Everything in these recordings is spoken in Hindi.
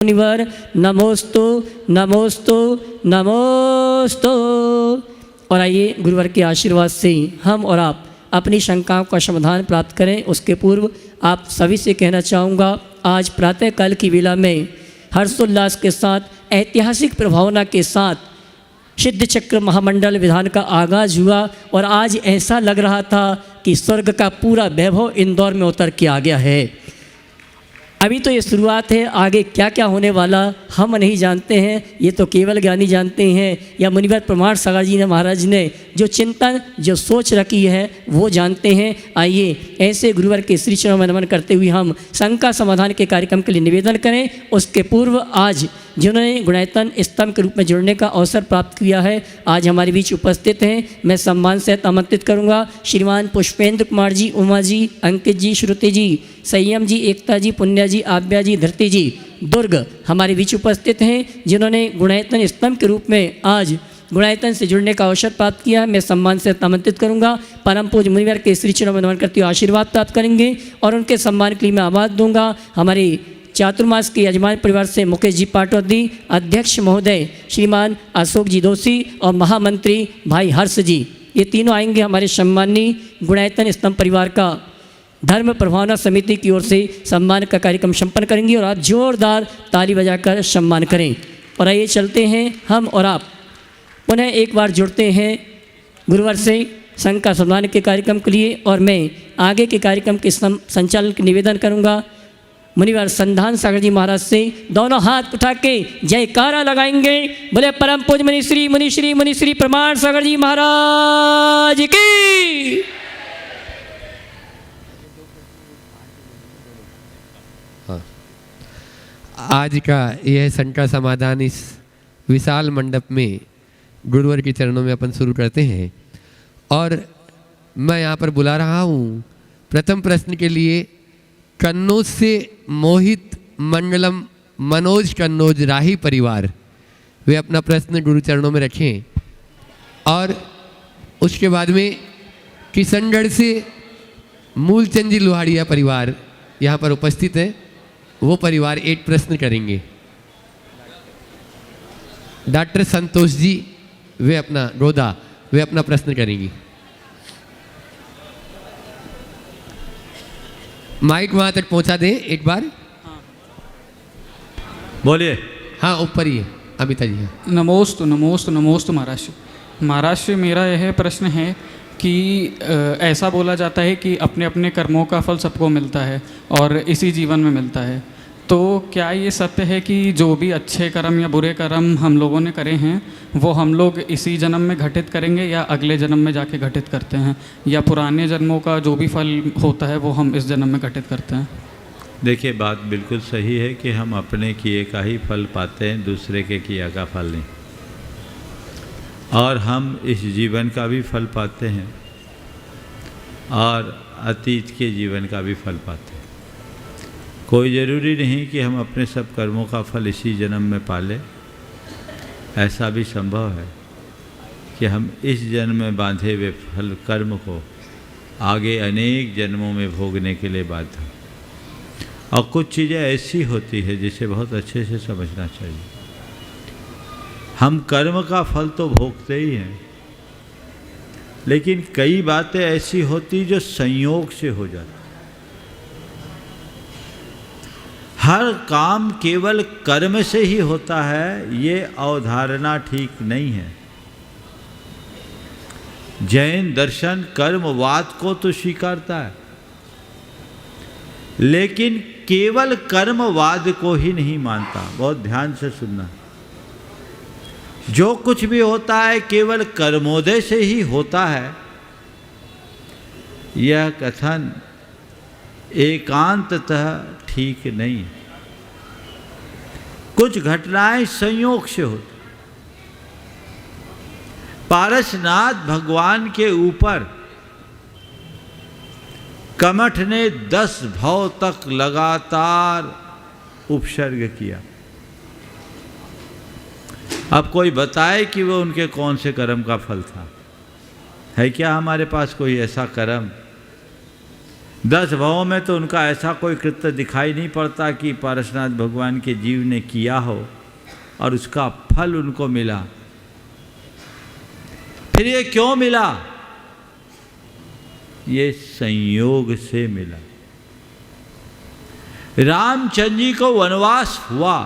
मुनिवर नमोस्तु नमोस्तु नमोस्तु। और आइए गुरुवर के आशीर्वाद से हम और आप अपनी शंकाओं का समाधान प्राप्त करें। उसके पूर्व आप सभी से कहना चाहूँगा, आज प्रातःकाल की वेला में हर्षोल्लास के साथ ऐतिहासिक प्रभावना के साथ सिद्ध चक्र महामंडल विधान का आगाज हुआ और आज ऐसा लग रहा था कि स्वर्ग का पूरा वैभव इंदौर में उतर के आ गया है। अभी तो ये शुरुआत है, आगे क्या क्या होने वाला हम नहीं जानते हैं, ये तो केवल ज्ञानी जानते हैं या मुनिवर प्रमाण सागर जी ने महाराज ने जो चिंतन जो सोच रखी है वो जानते हैं। आइए ऐसे गुरुवर के श्री चरणों में नमन करते हुए हम शंका समाधान के कार्यक्रम के लिए निवेदन करें। उसके पूर्व आज जिन्होंने गुणायतन स्तंभ के रूप में जुड़ने का अवसर प्राप्त किया है, आज हमारे बीच उपस्थित हैं। मैं सम्मान सहित आमंत्रित करूंगा श्रीमान पुष्पेंद्र कुमार जी, उमा जी, अंकित जी, श्रुति जी, संयम जी, एकता जी, पुण्या जी, आव्या जी, धरती जी, दुर्ग हमारे बीच उपस्थित हैं, जिन्होंने गुणायतन स्तंभ के रूप में आज गुणायतन से जुड़ने का अवसर प्राप्त किया। मैं सम्मान से आमंत्रित करूंगा। परम पूज्य मुनिवर के श्री चरणों में नमन करते हुए आशीर्वाद प्राप्त करेंगे और उनके सम्मान के लिए मैं आवाज दूंगा। हमारे चातुर्मास के यजमान परिवार से मुकेश जी पाटौदी, अध्यक्ष महोदय श्रीमान अशोक जी दोषी और महामंत्री भाई हर्ष जी, ये तीनों आएंगे हमारे सम्माननीय गुणायतन स्तंभ परिवार का धर्म प्रभावना समिति की ओर से सम्मान का कार्यक्रम संपन्न करेंगे और आप जोरदार ताली बजाकर सम्मान करें। और आइए चलते हैं हम और आप पुनः एक बार जुड़ते हैं गुरुवर से शंका समाधान के कार्यक्रम के लिए। और मैं आगे के कार्यक्रम के संचालन के निवेदन करूंगा मुनिवर संधान सागर जी महाराज से। दोनों हाथ उठा के जयकारा लगाएंगे, बोले परम पूज्य मुनिश्री प्रमाण सागर जी महाराज की। आज का यह शंका समाधान इस विशाल मंडप में गुरुवर के चरणों में अपन शुरू करते हैं। और मैं यहाँ पर बुला रहा हूँ प्रथम प्रश्न के लिए कन्नौज से मोहित मंगलम मनोज कन्नौज राही परिवार, वे अपना प्रश्न गुरु चरणों में रखें। और उसके बाद में किशनगढ़ से मूलचंद जी लोहाड़िया परिवार यहाँ पर उपस्थित है, वो परिवार एक प्रश्न करेंगे। डॉक्टर संतोष जी वे अपना गोदा वे अपना प्रश्न करेंगी। माइक वहां तक पहुंचा दे एक बार। बोलिए। हाँ ऊपर ही है अमिता जी। नमोस्तु नमोस्तु नमोस्तु महाराज। महाराज मेरा यह प्रश्न है कि ऐसा बोला जाता है कि अपने अपने कर्मों का फल सबको मिलता है और इसी जीवन में मिलता है, तो क्या ये सत्य है कि जो भी अच्छे कर्म या बुरे कर्म हम लोगों ने करे हैं वो हम लोग इसी जन्म में घटित करेंगे या अगले जन्म में जाके घटित करते हैं, या पुराने जन्मों का जो भी फल होता है वो हम इस जन्म में घटित करते हैं? देखिए, बात बिल्कुल सही है कि हम अपने किए का ही फल पाते हैं, दूसरे के किया का फल नहीं। और हम इस जीवन का भी फल पाते हैं और अतीत के जीवन का भी फल पाते हैं। कोई ज़रूरी नहीं कि हम अपने सब कर्मों का फल इसी जन्म में पालें। ऐसा भी संभव है कि हम इस जन्म में बांधे हुए फल कर्म को आगे अनेक जन्मों में भोगने के लिए बाध्य। और कुछ चीज़ें ऐसी होती है जिसे बहुत अच्छे से समझना चाहिए। हम कर्म का फल तो भोगते ही हैं, लेकिन कई बातें ऐसी होती जो संयोग से हो जाती। हर काम केवल कर्म से ही होता है, ये अवधारणा ठीक नहीं है। जैन दर्शन कर्मवाद को तो स्वीकारता है, लेकिन केवल कर्मवाद को ही नहीं मानता। बहुत ध्यान से सुनना। जो कुछ भी होता है केवल कर्मोदय से ही होता है, यह कथन एकांततः ठीक नहीं है। कुछ घटनाएं संयोग से होती। पारसनाथ भगवान के ऊपर कमठ ने 10 भव तक लगातार उपसर्ग किया। अब कोई बताए कि वो उनके कौन से कर्म का फल था? है क्या हमारे पास कोई ऐसा कर्म 10 भवों में तो उनका ऐसा कोई कृत्य दिखाई नहीं पड़ता कि पारसनाथ भगवान के जीव ने किया हो और उसका फल उनको मिला। फिर ये क्यों मिला? ये संयोग से मिला। रामचंद्र जी को वनवास हुआ,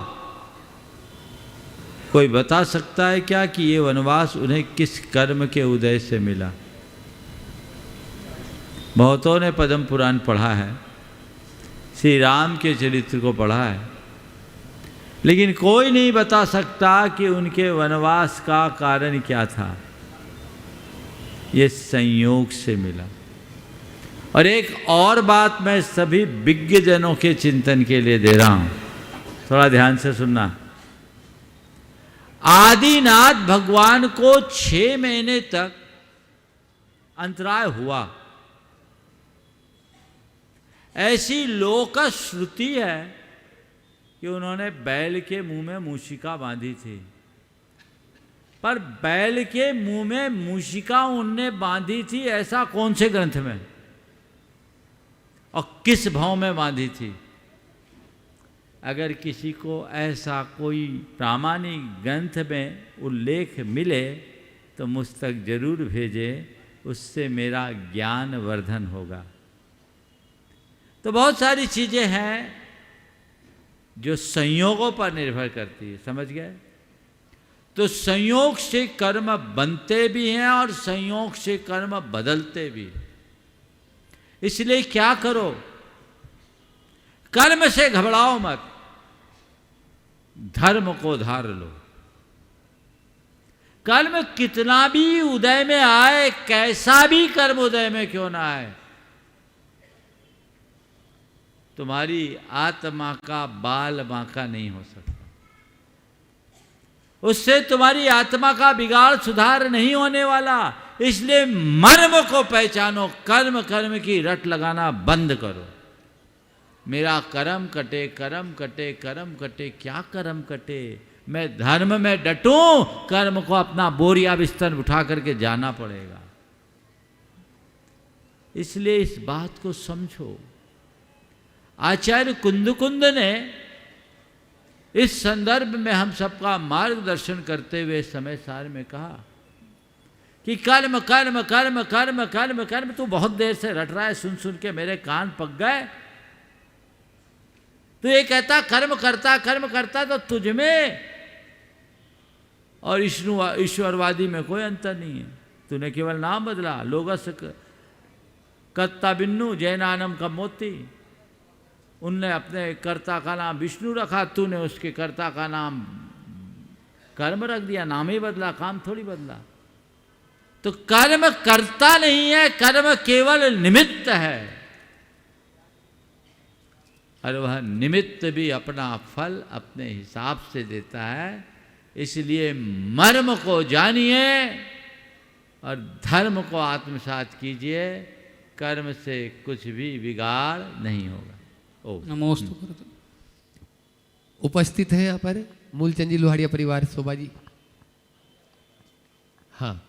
कोई बता सकता है क्या कि ये वनवास उन्हें किस कर्म के उदय से मिला? बहुतों ने पद्म पुराण पढ़ा है, श्री राम के चरित्र को पढ़ा है, लेकिन कोई नहीं बता सकता कि उनके वनवास का कारण क्या था। ये संयोग से मिला। और एक और बात मैं सभी विज्ञजनों के चिंतन के लिए दे रहा हूं, थोड़ा ध्यान से सुनना। आदिनाथ भगवान को 6 महीने तक अंतराय हुआ, ऐसी लोक श्रुति है कि उन्होंने बैल के मुंह में मूषिका बांधी थी। पर बैल के मुंह में मूषिका उनने बांधी थी ऐसा कौन से ग्रंथ में और किस भाव में बांधी थी? अगर किसी को ऐसा कोई प्रामाणिक ग्रंथ में उल्लेख मिले तो मुझ तक जरूर भेजे, उससे मेरा ज्ञान वर्धन होगा। तो बहुत सारी चीज़ें हैं जो संयोगों पर निर्भर करती है, समझ गए? तो संयोग से कर्म बनते भी हैं और संयोग से कर्म बदलते भी। इसलिए क्या करो, कर्म से घबराओ मत, धर्म को धार लो। कर्म कितना भी उदय में आए, कैसा भी कर्म उदय में क्यों ना आए, तुम्हारी आत्मा का बाल बांका नहीं हो सकता। उससे तुम्हारी आत्मा का बिगाड़ सुधार नहीं होने वाला। इसलिए मर्म को पहचानो, कर्म कर्म की रट लगाना बंद करो। मेरा कर्म कटे, कर्म कटे, कर्म कटे, क्या कर्म कटे? मैं धर्म में डटूं, कर्म को अपना बोरिया बिस्तर उठा करके जाना पड़ेगा। इसलिए इस बात को समझो। आचार्य कुंद ने इस संदर्भ में हम सबका मार्गदर्शन करते हुए समय सार में कहा कि कर्म कर्म कर्म कर्म कर्म कर्म, तू बहुत देर से रट रहा है, सुन सुन के मेरे कान पक गए। तू ये कहता कर्म करता तो तुझ में और ईश्वरवादी में कोई अंतर नहीं है। तूने केवल नाम बदला, लोगस कत्ता बिन्नू जैनानम का मोती। उनने अपने कर्ता का नाम विष्णु रखा, तूने उसके कर्ता का नाम कर्म रख दिया। नाम ही बदला, काम थोड़ी बदला। तो कर्म करता नहीं है, कर्म केवल निमित्त है, और वह निमित्त भी अपना फल अपने हिसाब से देता है। इसलिए मर्म को जानिए और धर्म को आत्मसात कीजिए, कर्म से कुछ भी बिगाड़ नहीं होगा। नमोस्तु। उपस्थित हैं यहाँ पर मूलचंद जी लोहाड़िया परिवार, शोभा जी। हाँ,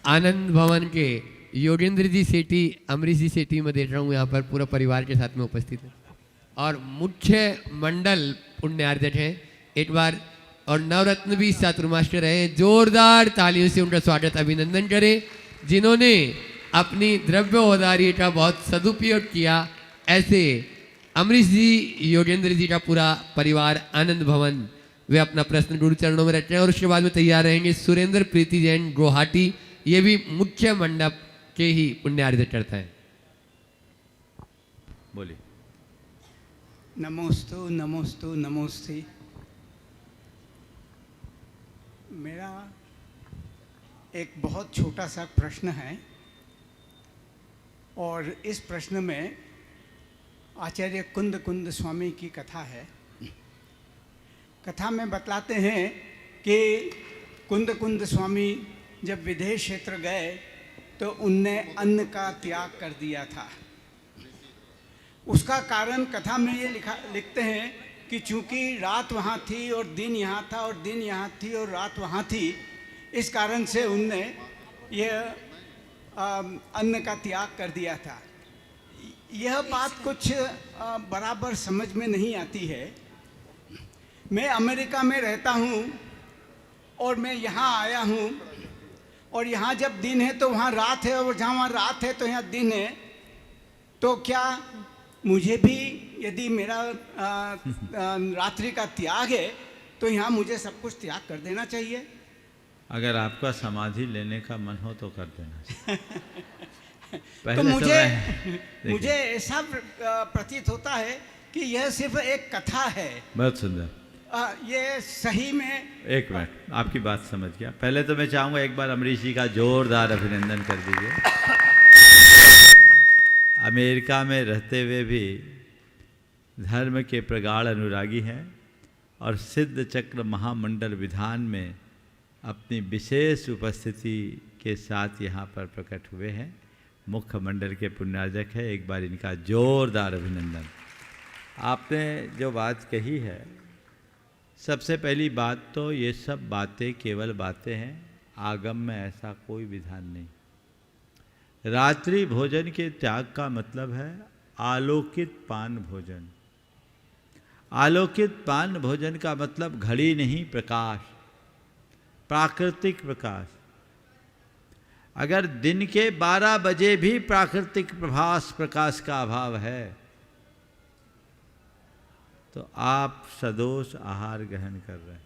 आनंद भवन के योगेंद्र जी सेठी, अमरीश जी सेठी मैं देख रहा हूँ यहाँ पर पूरा परिवार के साथ में उपस्थित है। और मुख्य मंडल पुण्यार्जक हैं एक बार, और नवरत्न भी चातुर्मास्टर हैं। जोरदार तालियों से उनका स्वागत अभिनंदन करें, जिन्होंने अपनी द्रव्य औदार्य का बहुत सदुपयोग किया। ऐसे अमरीश जी, योगेंद्र जी का पूरा परिवार आनंद भवन, वे अपना प्रश्न गुरु चरणों में रखते हैं और उसके बाद में तैयार रहेंगे सुरेंद्र प्रीति जैन गुवाहाटी, ये भी मुख्य मंडप के ही पुण्यार्जन करता है। बोलिए। नमोस्तु नमोस्तु नमोस्ते। मेरा एक बहुत छोटा सा प्रश्न है और इस प्रश्न में आचार्य कुंद स्वामी की कथा है। कथा में बतलाते हैं कि कुंद स्वामी जब विदेश क्षेत्र गए तो उनने अन्न का त्याग कर दिया था। उसका कारण कथा में ये लिखते हैं कि चूंकि रात वहाँ थी और दिन यहाँ था, और दिन यहाँ थी और रात वहाँ थी, इस कारण से उनने ये अन्न का त्याग कर दिया था। यह बात कुछ बराबर समझ में नहीं आती है। मैं अमेरिका में रहता हूँ और मैं यहाँ आया हूँ, और यहाँ जब दिन है तो वहाँ रात है, और जहाँ वहाँ रात है तो यहाँ दिन है। तो क्या मुझे भी, यदि मेरा रात्रि का त्याग है, तो यहाँ मुझे सब कुछ त्याग कर देना चाहिए? अगर आपका समाधि लेने का मन हो तो कर देना। तो मुझे ऐसा प्रतीत होता है कि यह सिर्फ एक कथा है। बहुत सुंदर। ये सही में, एक मिनट, आपकी बात समझ गया। पहले तो मैं चाहूँगा एक बार अमरीश जी का जोरदार अभिनंदन कर दीजिए। अमेरिका में रहते हुए भी धर्म के प्रगाढ़ अनुरागी हैं और सिद्ध चक्र महामंडल विधान में अपनी विशेष उपस्थिति के साथ यहाँ पर प्रकट हुए हैं। मुख्य मंडल के पुण्यार्जक है। एक बार इनका जोरदार अभिनंदन। आपने जो बात कही है, सबसे पहली बात तो ये सब बातें केवल बातें हैं, आगम में ऐसा कोई विधान नहीं। रात्रि भोजन के त्याग का मतलब है आलोकित पान भोजन। आलोकित पान भोजन का मतलब घड़ी नहीं, प्रकाश, प्राकृतिक प्रकाश। अगर दिन के 12 बजे भी प्राकृतिक प्रकाश का अभाव है तो आप सदोष आहार ग्रहण कर रहे हैं।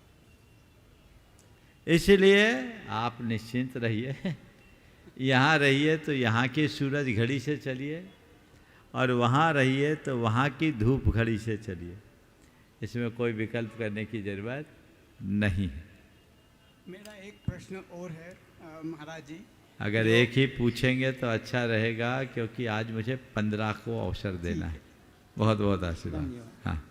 इसलिए आप निश्चिंत रहिए, यहाँ रहिए तो यहाँ की सूरज घड़ी से चलिए, और वहाँ रहिए तो वहाँ की धूप घड़ी से चलिए। इसमें कोई विकल्प करने की जरूरत नहीं है। मेरा एक प्रश्न और है महाराज जी। अगर एक ही पूछेंगे तो अच्छा रहेगा, क्योंकि आज मुझे 15 को अवसर देना है। बहुत बहुत आशीर्वाद। हाँ,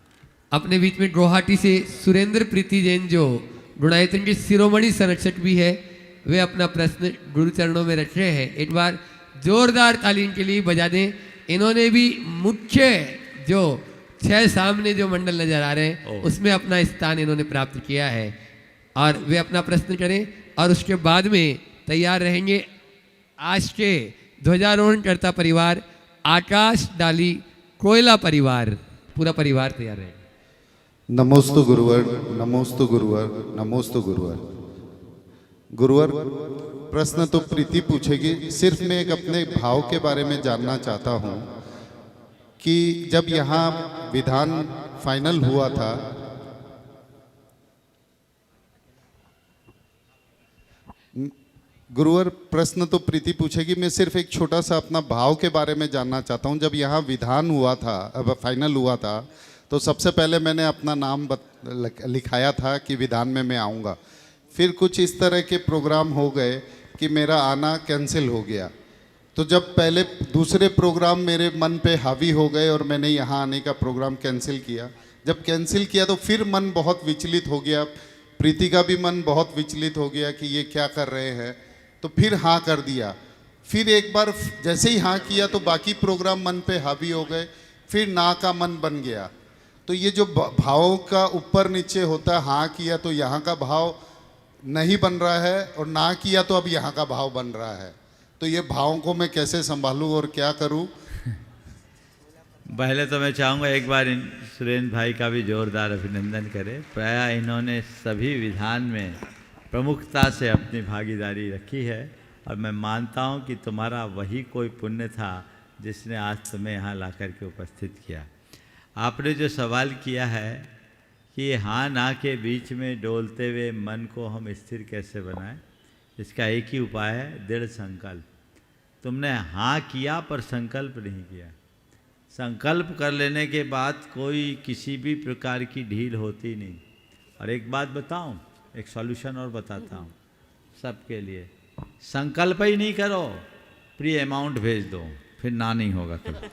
अपने बीच में गुवाहाटी से सुरेंद्र प्रीति जैन, जो गुणायतन के शिरोमणि संरक्षक भी है, वे अपना प्रश्न गुरु चरणों में रख रहे हैं। एक बार जोरदार ताली इनके लिए बजा दें। इन्होंने भी मुख्य जो 6 सामने जो मंडल नजर आ रहे हैं उसमें अपना स्थान इन्होंने प्राप्त किया है, और वे अपना प्रश्न करें और उसके बाद में तैयार रहेंगे आज के ध्वजारोहणकर्ता परिवार, आकाश डाली कोयला परिवार, पूरा परिवार तैयार रहेगा। नमोस्तु गुरुवर, नमोस्तु गुरुवर, नमोस्तु गुरुवर। गुरुवर, प्रश्न तो प्रीति पूछेगी, सिर्फ मैं एक अपने भाव के बारे में जानना चाहता हूँ कि जब यहाँ विधान फाइनल हुआ था, गुरुवर प्रश्न तो प्रीति पूछेगी, मैं सिर्फ एक छोटा सा अपना भाव के बारे में जानना चाहता हूँ। जब यहाँ विधान हुआ था, अब फाइनल हुआ था, तो सबसे पहले मैंने अपना नाम लिखाया था कि विधान में मैं आऊँगा। फिर कुछ इस तरह के प्रोग्राम हो गए कि मेरा आना कैंसिल हो गया। तो जब पहले दूसरे प्रोग्राम मेरे मन पे हावी हो गए और मैंने यहाँ आने का प्रोग्राम कैंसिल किया। जब कैंसिल किया तो फिर मन बहुत विचलित हो गया, प्रीति का भी मन बहुत विचलित हो गया कि ये क्या कर रहे हैं। तो फिर हाँ कर दिया। फिर एक बार जैसे ही हाँ किया तो बाकी प्रोग्राम मन पे हावी हो गए, फिर ना का मन बन गया। तो ये जो भावों का ऊपर नीचे होता है, हाँ किया तो यहाँ का भाव नहीं बन रहा है, और ना किया तो अब यहाँ का भाव बन रहा है। तो ये भावों को मैं कैसे संभालूं और क्या करूं? पहले तो मैं चाहूँगा एक बार सुरेंद्र भाई का भी जोरदार अभिनंदन करें। प्रायः इन्होंने सभी विधान में प्रमुखता से अपनी भागीदारी रखी है, और मैं मानता हूँ कि तुम्हारा वही कोई पुण्य था जिसने आज तुम्हें यहाँ ला कर के उपस्थित किया। आपने जो सवाल किया है कि हाँ ना के बीच में डोलते हुए मन को हम स्थिर कैसे बनाएं, इसका एक ही उपाय है, दृढ़ संकल्प। तुमने हाँ किया पर संकल्प नहीं किया। संकल्प कर लेने के बाद कोई किसी भी प्रकार की ढील होती नहीं। और एक बात बताऊं, एक सॉल्यूशन और बताता हूं सबके लिए। संकल्प ही नहीं करो, प्री अमाउंट भेज दो, फिर ना नहीं होगा कभी।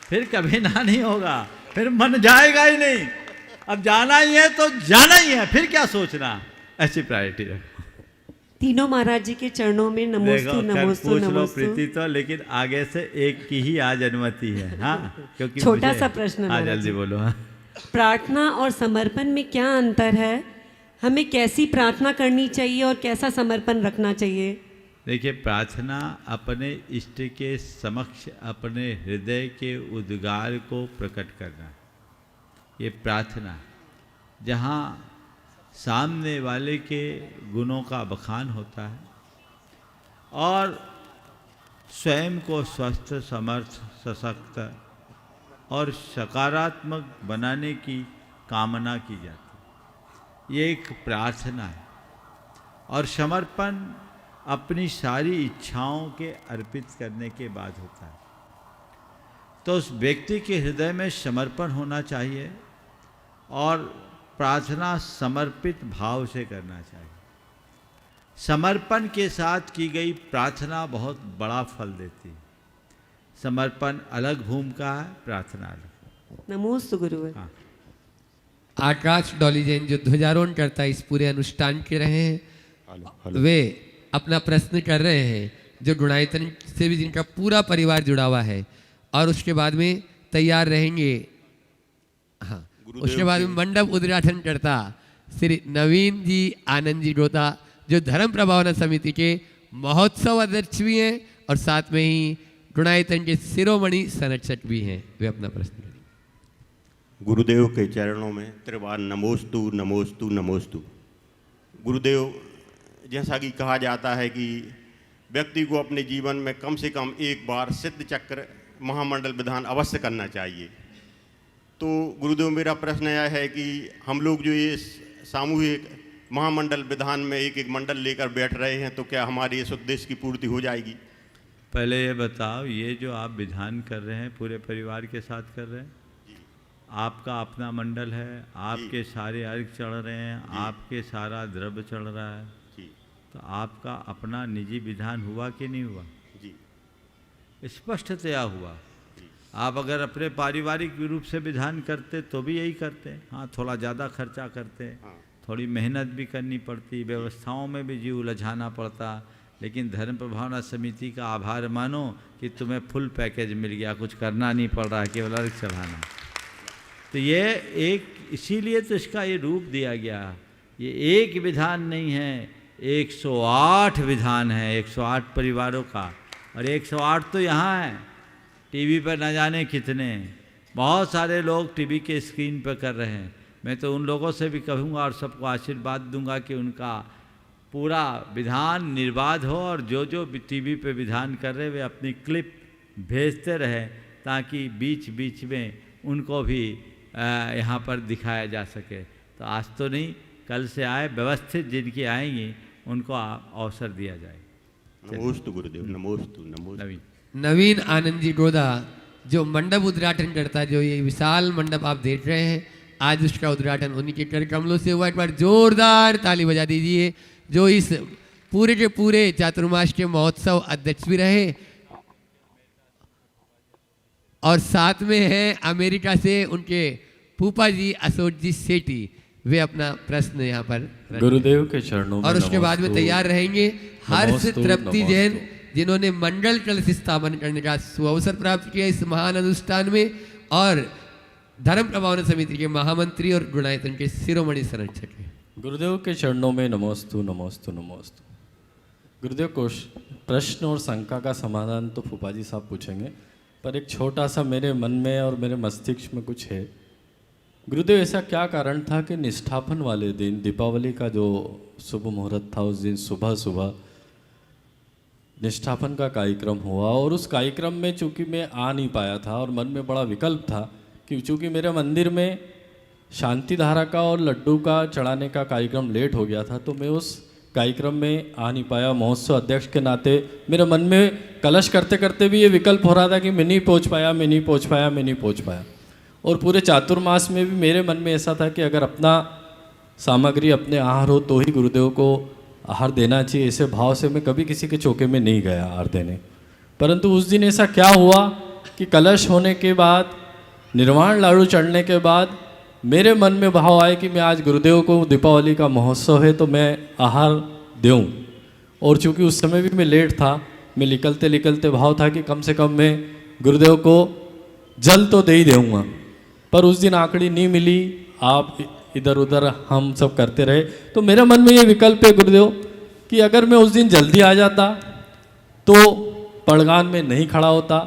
फिर कभी ना नहीं होगा, फिर मन जाएगा ही नहीं। अब जाना ही है तो जाना ही है, फिर क्या सोचना। ऐसी प्रायोरिटी रखो। तीनों महाराज जी के चरणों में नमोस्तु नमोस्तु पूछ लो नमोस्तु। प्रीति तो, लेकिन आगे से एक की ही आज अनुमति है। हाँ, क्योंकि छोटा सा प्रश्न। हाँ जल्दी बोलो। हाँ, प्रार्थना और समर्पण में क्या अंतर है? हमें कैसी प्रार्थना करनी चाहिए और कैसा समर्पण रखना चाहिए? देखिए, प्रार्थना अपने इष्ट के समक्ष अपने हृदय के उद्गार को प्रकट करना, ये प्रार्थना है, जहाँ सामने वाले के गुणों का बखान होता है और स्वयं को स्वस्थ, समर्थ, सशक्त और सकारात्मक बनाने की कामना की जाती है। ये एक प्रार्थना है और समर्पण अपनी सारी इच्छाओं के अर्पित करने के बाद होता है। तो उस व्यक्ति के हृदय में समर्पण होना चाहिए और प्रार्थना समर्पित भाव से करना चाहिए। समर्पण के साथ की गई प्रार्थना बहुत बड़ा फल देती है। समर्पण अलग भूमिका है, प्रार्थना अलग। नमोस्तु गुरुवर। हाँ। आकाश डॉली जैन जो ध्वजारोहण करता है इस पूरे अनुष्ठान के रहे हैं, वे अपना प्रश्न कर रहे हैं, जो गुणायतन से भी जिनका पूरा परिवार जुड़ा हुआ है, और उसके बाद में तैयार रहेंगे। हाँ, उसके बाद में मंडप उद्घाटन करता श्री नवीन जी आनंद जी गोता, जो धर्म प्रभावना समिति के महोत्सव अध्यक्ष भी हैं और साथ में ही गुणायतन के शिरोमणि संरक्षक भी हैं। वे अपना प्रश्न करें। गुरुदेव के चरणों में त्रिवार नमोस्तु नमोस्तु नमोस्तु। गुरुदेव, जैसा कि कहा जाता है कि व्यक्ति को अपने जीवन में कम से कम एक बार सिद्ध चक्र महामंडल विधान अवश्य करना चाहिए। तो गुरुदेव, मेरा प्रश्न यह है कि हम लोग जो ये सामूहिक महामंडल विधान में एक एक मंडल लेकर बैठ रहे हैं, तो क्या हमारे इस उद्देश्य की पूर्ति हो जाएगी? पहले ये बताओ, ये जो आप विधान कर रहे हैं पूरे परिवार के साथ कर रहे हैं? आपका अपना मंडल है, आपके सारे अर्घ चढ़ रहे हैं, आपके सारा द्रव्य चढ़ रहा है, तो आपका अपना निजी विधान हुआ कि नहीं हुआ? जी, स्पष्टतया हुआ। आप अगर अपने पारिवारिक रूप से विधान करते तो भी यही करते। हाँ, थोड़ा ज़्यादा खर्चा करते, थोड़ी मेहनत भी करनी पड़ती, व्यवस्थाओं में भी जीव उलझाना पड़ता, लेकिन धर्म प्रभावना समिति का आभार मानो कि तुम्हें फुल पैकेज मिल गया, कुछ करना नहीं पड़ रहा, केवल अर्घ चढ़ाना। तो ये एक, इसीलिए तो इसका ये रूप दिया गया। ये एक विधान नहीं है, 108 विधान है, 108 परिवारों का, और 108 तो यहाँ है, टीवी पर न जाने कितने, बहुत सारे लोग टीवी के स्क्रीन पर कर रहे हैं। मैं तो उन लोगों से भी कहूँगा और सबको आशीर्वाद दूंगा कि उनका पूरा विधान निर्बाध हो, और जो जो टीवी पे विधान कर रहे वे अपनी क्लिप भेजते रहें, ताकि बीच बीच में उनको भी यहाँ पर दिखाया जा सके। तो आज तो नहीं, कल से आए, व्यवस्थित जिनकी आएंगी उनको अवसर दिया जाए। नमोस्तु गुरुदेव, नमोस्तु नमोस्तु। नवीन आनंद जी गोदा जो मंडप उद्घाटन करता है, जो ये विशाल मंडप आप देख रहे हैं, आज उसका उद्घाटन उन्हीं के कर कमलों से हुआ। एक बार जोरदार ताली बजा दीजिए। जो इस पूरे के पूरे चातुर्मास के महोत्सव अध्यक्ष भी रहे, और साथ में हैं अमेरिका से उनके फूफा जी अशोक जी सेठी। वे अपना प्रश्न यहाँ पर गुरुदेव के चरणों में, और उसके बाद में तैयार रहेंगे हर्ष तृप्ति जैन, जिन्होंने मंडल कलश स्थापन करने का सुअवसर प्राप्त किया इस महान अनुष्ठान में, और धर्म प्रभावना समिति के महामंत्री और गुणायतन के शिरोमणि संरक्षक हैं। गुरुदेव के चरणों में नमोस्तु नमोस्तु नमोस्तु। गुरुदेव को प्रश्न और शंका का समाधान तो फूफा जी साहब पूछेंगे, पर एक छोटा सा मेरे मन में और मेरे मस्तिष्क में कुछ है। गुरुदेव, ऐसा क्या कारण था कि निष्ठापन वाले दिन, दीपावली का जो शुभ मुहूर्त था, उस दिन सुबह सुबह निष्ठापन का कार्यक्रम हुआ, और उस कार्यक्रम में चूंकि मैं आ नहीं पाया था और मन में बड़ा विकल्प था कि चूंकि मेरे मंदिर में शांति धारा का और लड्डू का चढ़ाने का कार्यक्रम लेट हो गया था, तो मैं उस कार्यक्रम में आ नहीं पाया। महोत्सव अध्यक्ष के नाते मेरे मन में कलश करते करते भी ये विकल्प हो रहा था कि मैं नहीं पहुंच पाया, मैं नहीं पहुंच पाया, मैं नहीं पहुंच पाया। और पूरे चातुर्मास में भी मेरे मन में ऐसा था कि अगर अपना सामग्री अपने आहार हो तो ही गुरुदेव को आहार देना चाहिए। ऐसे भाव से मैं कभी किसी के चौके में नहीं गया आहार देने। परंतु उस दिन ऐसा क्या हुआ कि कलश होने के बाद, निर्वाण लाडू चढ़ने के बाद मेरे मन में भाव आए कि मैं आज गुरुदेव को, दीपावली का महोत्सव है तो मैं आहार दूँ। और चूँकि उस समय भी मैं लेट था, मैं निकलते निकलते भाव था कि कम से कम मैं गुरुदेव को जल तो दे ही दूँगा। पर उस दिन आंकड़ी नहीं मिली, आप इधर उधर हम सब करते रहे, तो मेरे मन में ये विकल्प है गुरुदेव कि अगर मैं उस दिन जल्दी आ जाता तो पड़गान में नहीं खड़ा होता।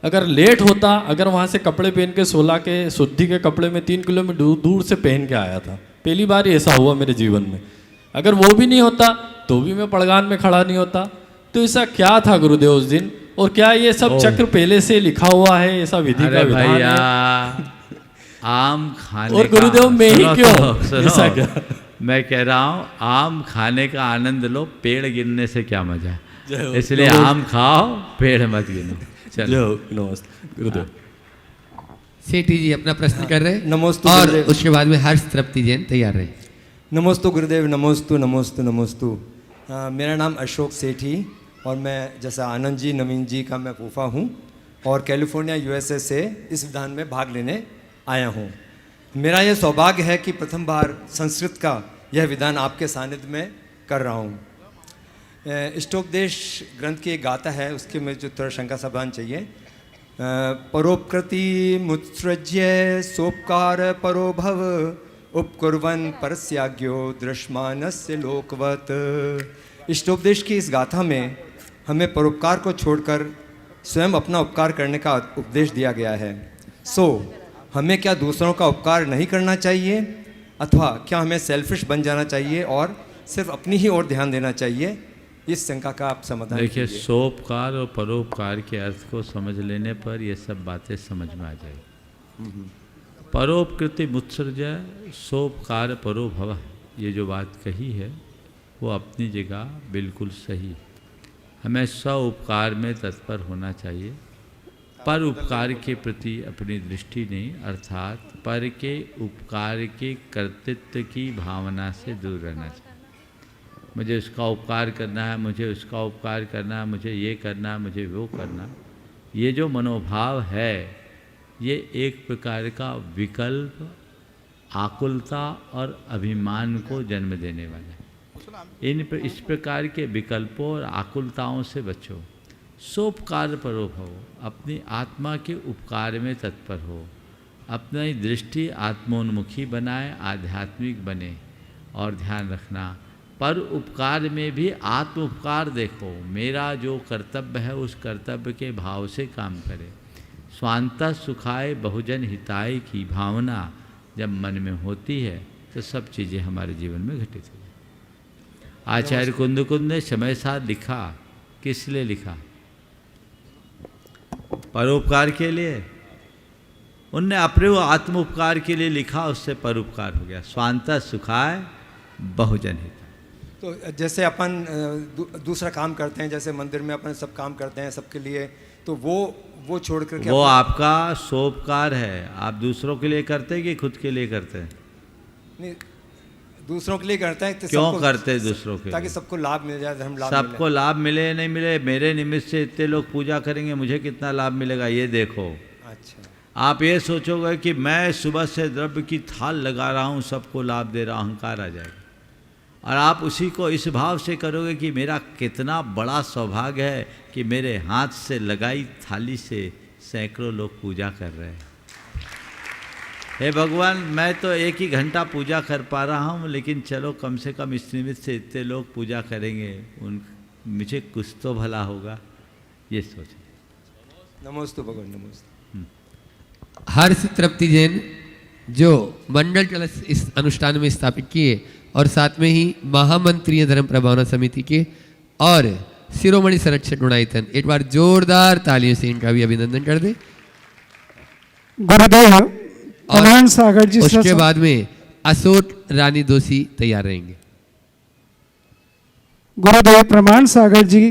अगर लेट होता, अगर वहाँ से कपड़े पहन के 16 के शुद्धि के कपड़े में 3 किलोमीटर दूर से पहन के आया था, पहली बार ही ऐसा हुआ मेरे जीवन में, अगर वो भी नहीं होता तो भी मैं पड़गान में खड़ा नहीं होता। तो ऐसा क्या था गुरुदेव उस दिन, और क्या ये सब चक्र पहले से लिखा हुआ है, ऐसा विधि का विधान है? आम खाने और गुरुदेव में ही क्यों ऐसा क्या? मैं कह रहा हूँ आम खाने का आनंद लो, पेड़ गिनने से क्या मजा, इसलिए आम खाओ, पेड़ मत गिनो। चलो नमस्ते गुरुदेव। सेठी जी अपना प्रश्न कर रहे हैं। नमोस्तु और गुरुदेव। उसके बाद में हर्ष तृप्ति जैन तैयार रहे। नमोस्तु गुरुदेव, नमोस्तु नमोस्तु नमोस्तु। मेरा नाम अशोक सेठी और मैं जैसा आनंद जी नवीन जी का मैं फूफा हूँ और कैलिफोर्निया यूएसए से इस विधान में भाग लेने आया हूँ। मेरा यह सौभाग्य है कि प्रथम बार संस्कृत का यह विधान आपके सानिध्य में कर रहा हूँ। इष्टोपदेश ग्रंथ की एक गाथा है, उसके में जो थोड़ा शंका समाधान चाहिए। परोपकृति मुत्सृज्य सोपकार परो भव उपकुर्वन् परस्याज्ञो दृश्यमानस्य लोकवत्। इष्टोपदेश की इस गाथा में हमें परोपकार को छोड़कर स्वयं अपना उपकार करने का उपदेश दिया गया है। हमें क्या दूसरों का उपकार नहीं करना चाहिए, अथवा क्या हमें सेल्फिश बन जाना चाहिए और सिर्फ अपनी ही ओर ध्यान देना चाहिए? इस शंका का आप समाधान देखिए, कीजिए। सोपकार और परोपकार के अर्थ को समझ लेने पर ये सब बातें समझ में आ जाएगी। परोपकृति मुत्सर्जय सोपकार परो भव, ये जो बात कही है वो अपनी जगह बिल्कुल सही। हमें स्व उपकार में तत्पर होना चाहिए, पर उपकार के प्रति अपनी दृष्टि नहीं, अर्थात पर के उपकार के कर्तृत्व की भावना से दूर रहना चाहिए। मुझे उसका उपकार करना है, मुझे उसका उपकार करना है, मुझे ये करना है, मुझे वो करना, ये जो मनोभाव है ये एक प्रकार का विकल्प, आकुलता और अभिमान को जन्म देने वाला है। इस प्रकार के विकल्पों और आकुलताओं से बचो। सोपकार परो भव, अपनी आत्मा के उपकार में तत्पर हो, अपनी दृष्टि आत्मोन्मुखी बनाए, आध्यात्मिक बने। और ध्यान रखना, पर उपकार में भी आत्म उपकार देखो। मेरा जो कर्तव्य है उस कर्तव्य के भाव से काम करे। स्वांतः सुखाय बहुजन हिताय की भावना जब मन में होती है तो सब चीज़ें हमारे जीवन में घटित हो। आचार्य कुंदकुंद ने समय साथ लिखा, किस लिए लिखा? परोपकार के लिए। उनने अपने वो आत्म उपकार के लिए लिखा, उससे परोपकार हो गया। स्वांतः सुखाय बहुजन हिताय। तो जैसे अपन दूसरा काम करते हैं, जैसे मंदिर में अपन सब काम करते हैं सबके लिए, तो वो छोड़ कर वो आपका सोपकार है। आप दूसरों के लिए करते हैं कि खुद के लिए करते हैं? नहीं, दूसरों के लिए करते हैं। तो क्यों करते हैं दूसरों के लिए? ताकि सबको लाभ मिल जाए, धर्म लाभ सबको लाभ मिले नहीं मिले, मेरे निमित्त से इतने लोग पूजा करेंगे, मुझे कितना लाभ मिलेगा ये देखो। अच्छा, आप ये सोचोगे कि मैं सुबह से द्रव्य की थाल लगा रहा हूँ, सबको लाभ दे रहा हूँ, अहंकार आ जाएगा। और आप उसी को इस भाव से करोगे कि मेरा कितना बड़ा सौभाग्य है कि मेरे हाथ से लगाई थाली से सैकड़ों लोग पूजा कर रहे हैं। हे भगवान, मैं तो 1 ही घंटा पूजा कर पा रहा हूँ, लेकिन चलो कम से कम इस निमित्त से इतने लोग पूजा करेंगे, मुझे कुछ तो भला होगा, ये सोचें। नमोस्तु भगवान, नमोस्तु। हर्ष तृप्ति जैन जो मंडल कलश इस अनुष्ठान में स्थापित किए और साथ में ही महामंत्रीय धर्म प्रभावना समिति के और शिरोमणि संरक्षक गुणायतन, एक बार जोरदार तालियों से इनका भी अभिनंदन कर दे। गुरुदेव प्रमाण सागर जी, उसके बाद में अशोक रानी दोषी तैयार रहेंगे। गुरुदेव प्रमाण सागर जी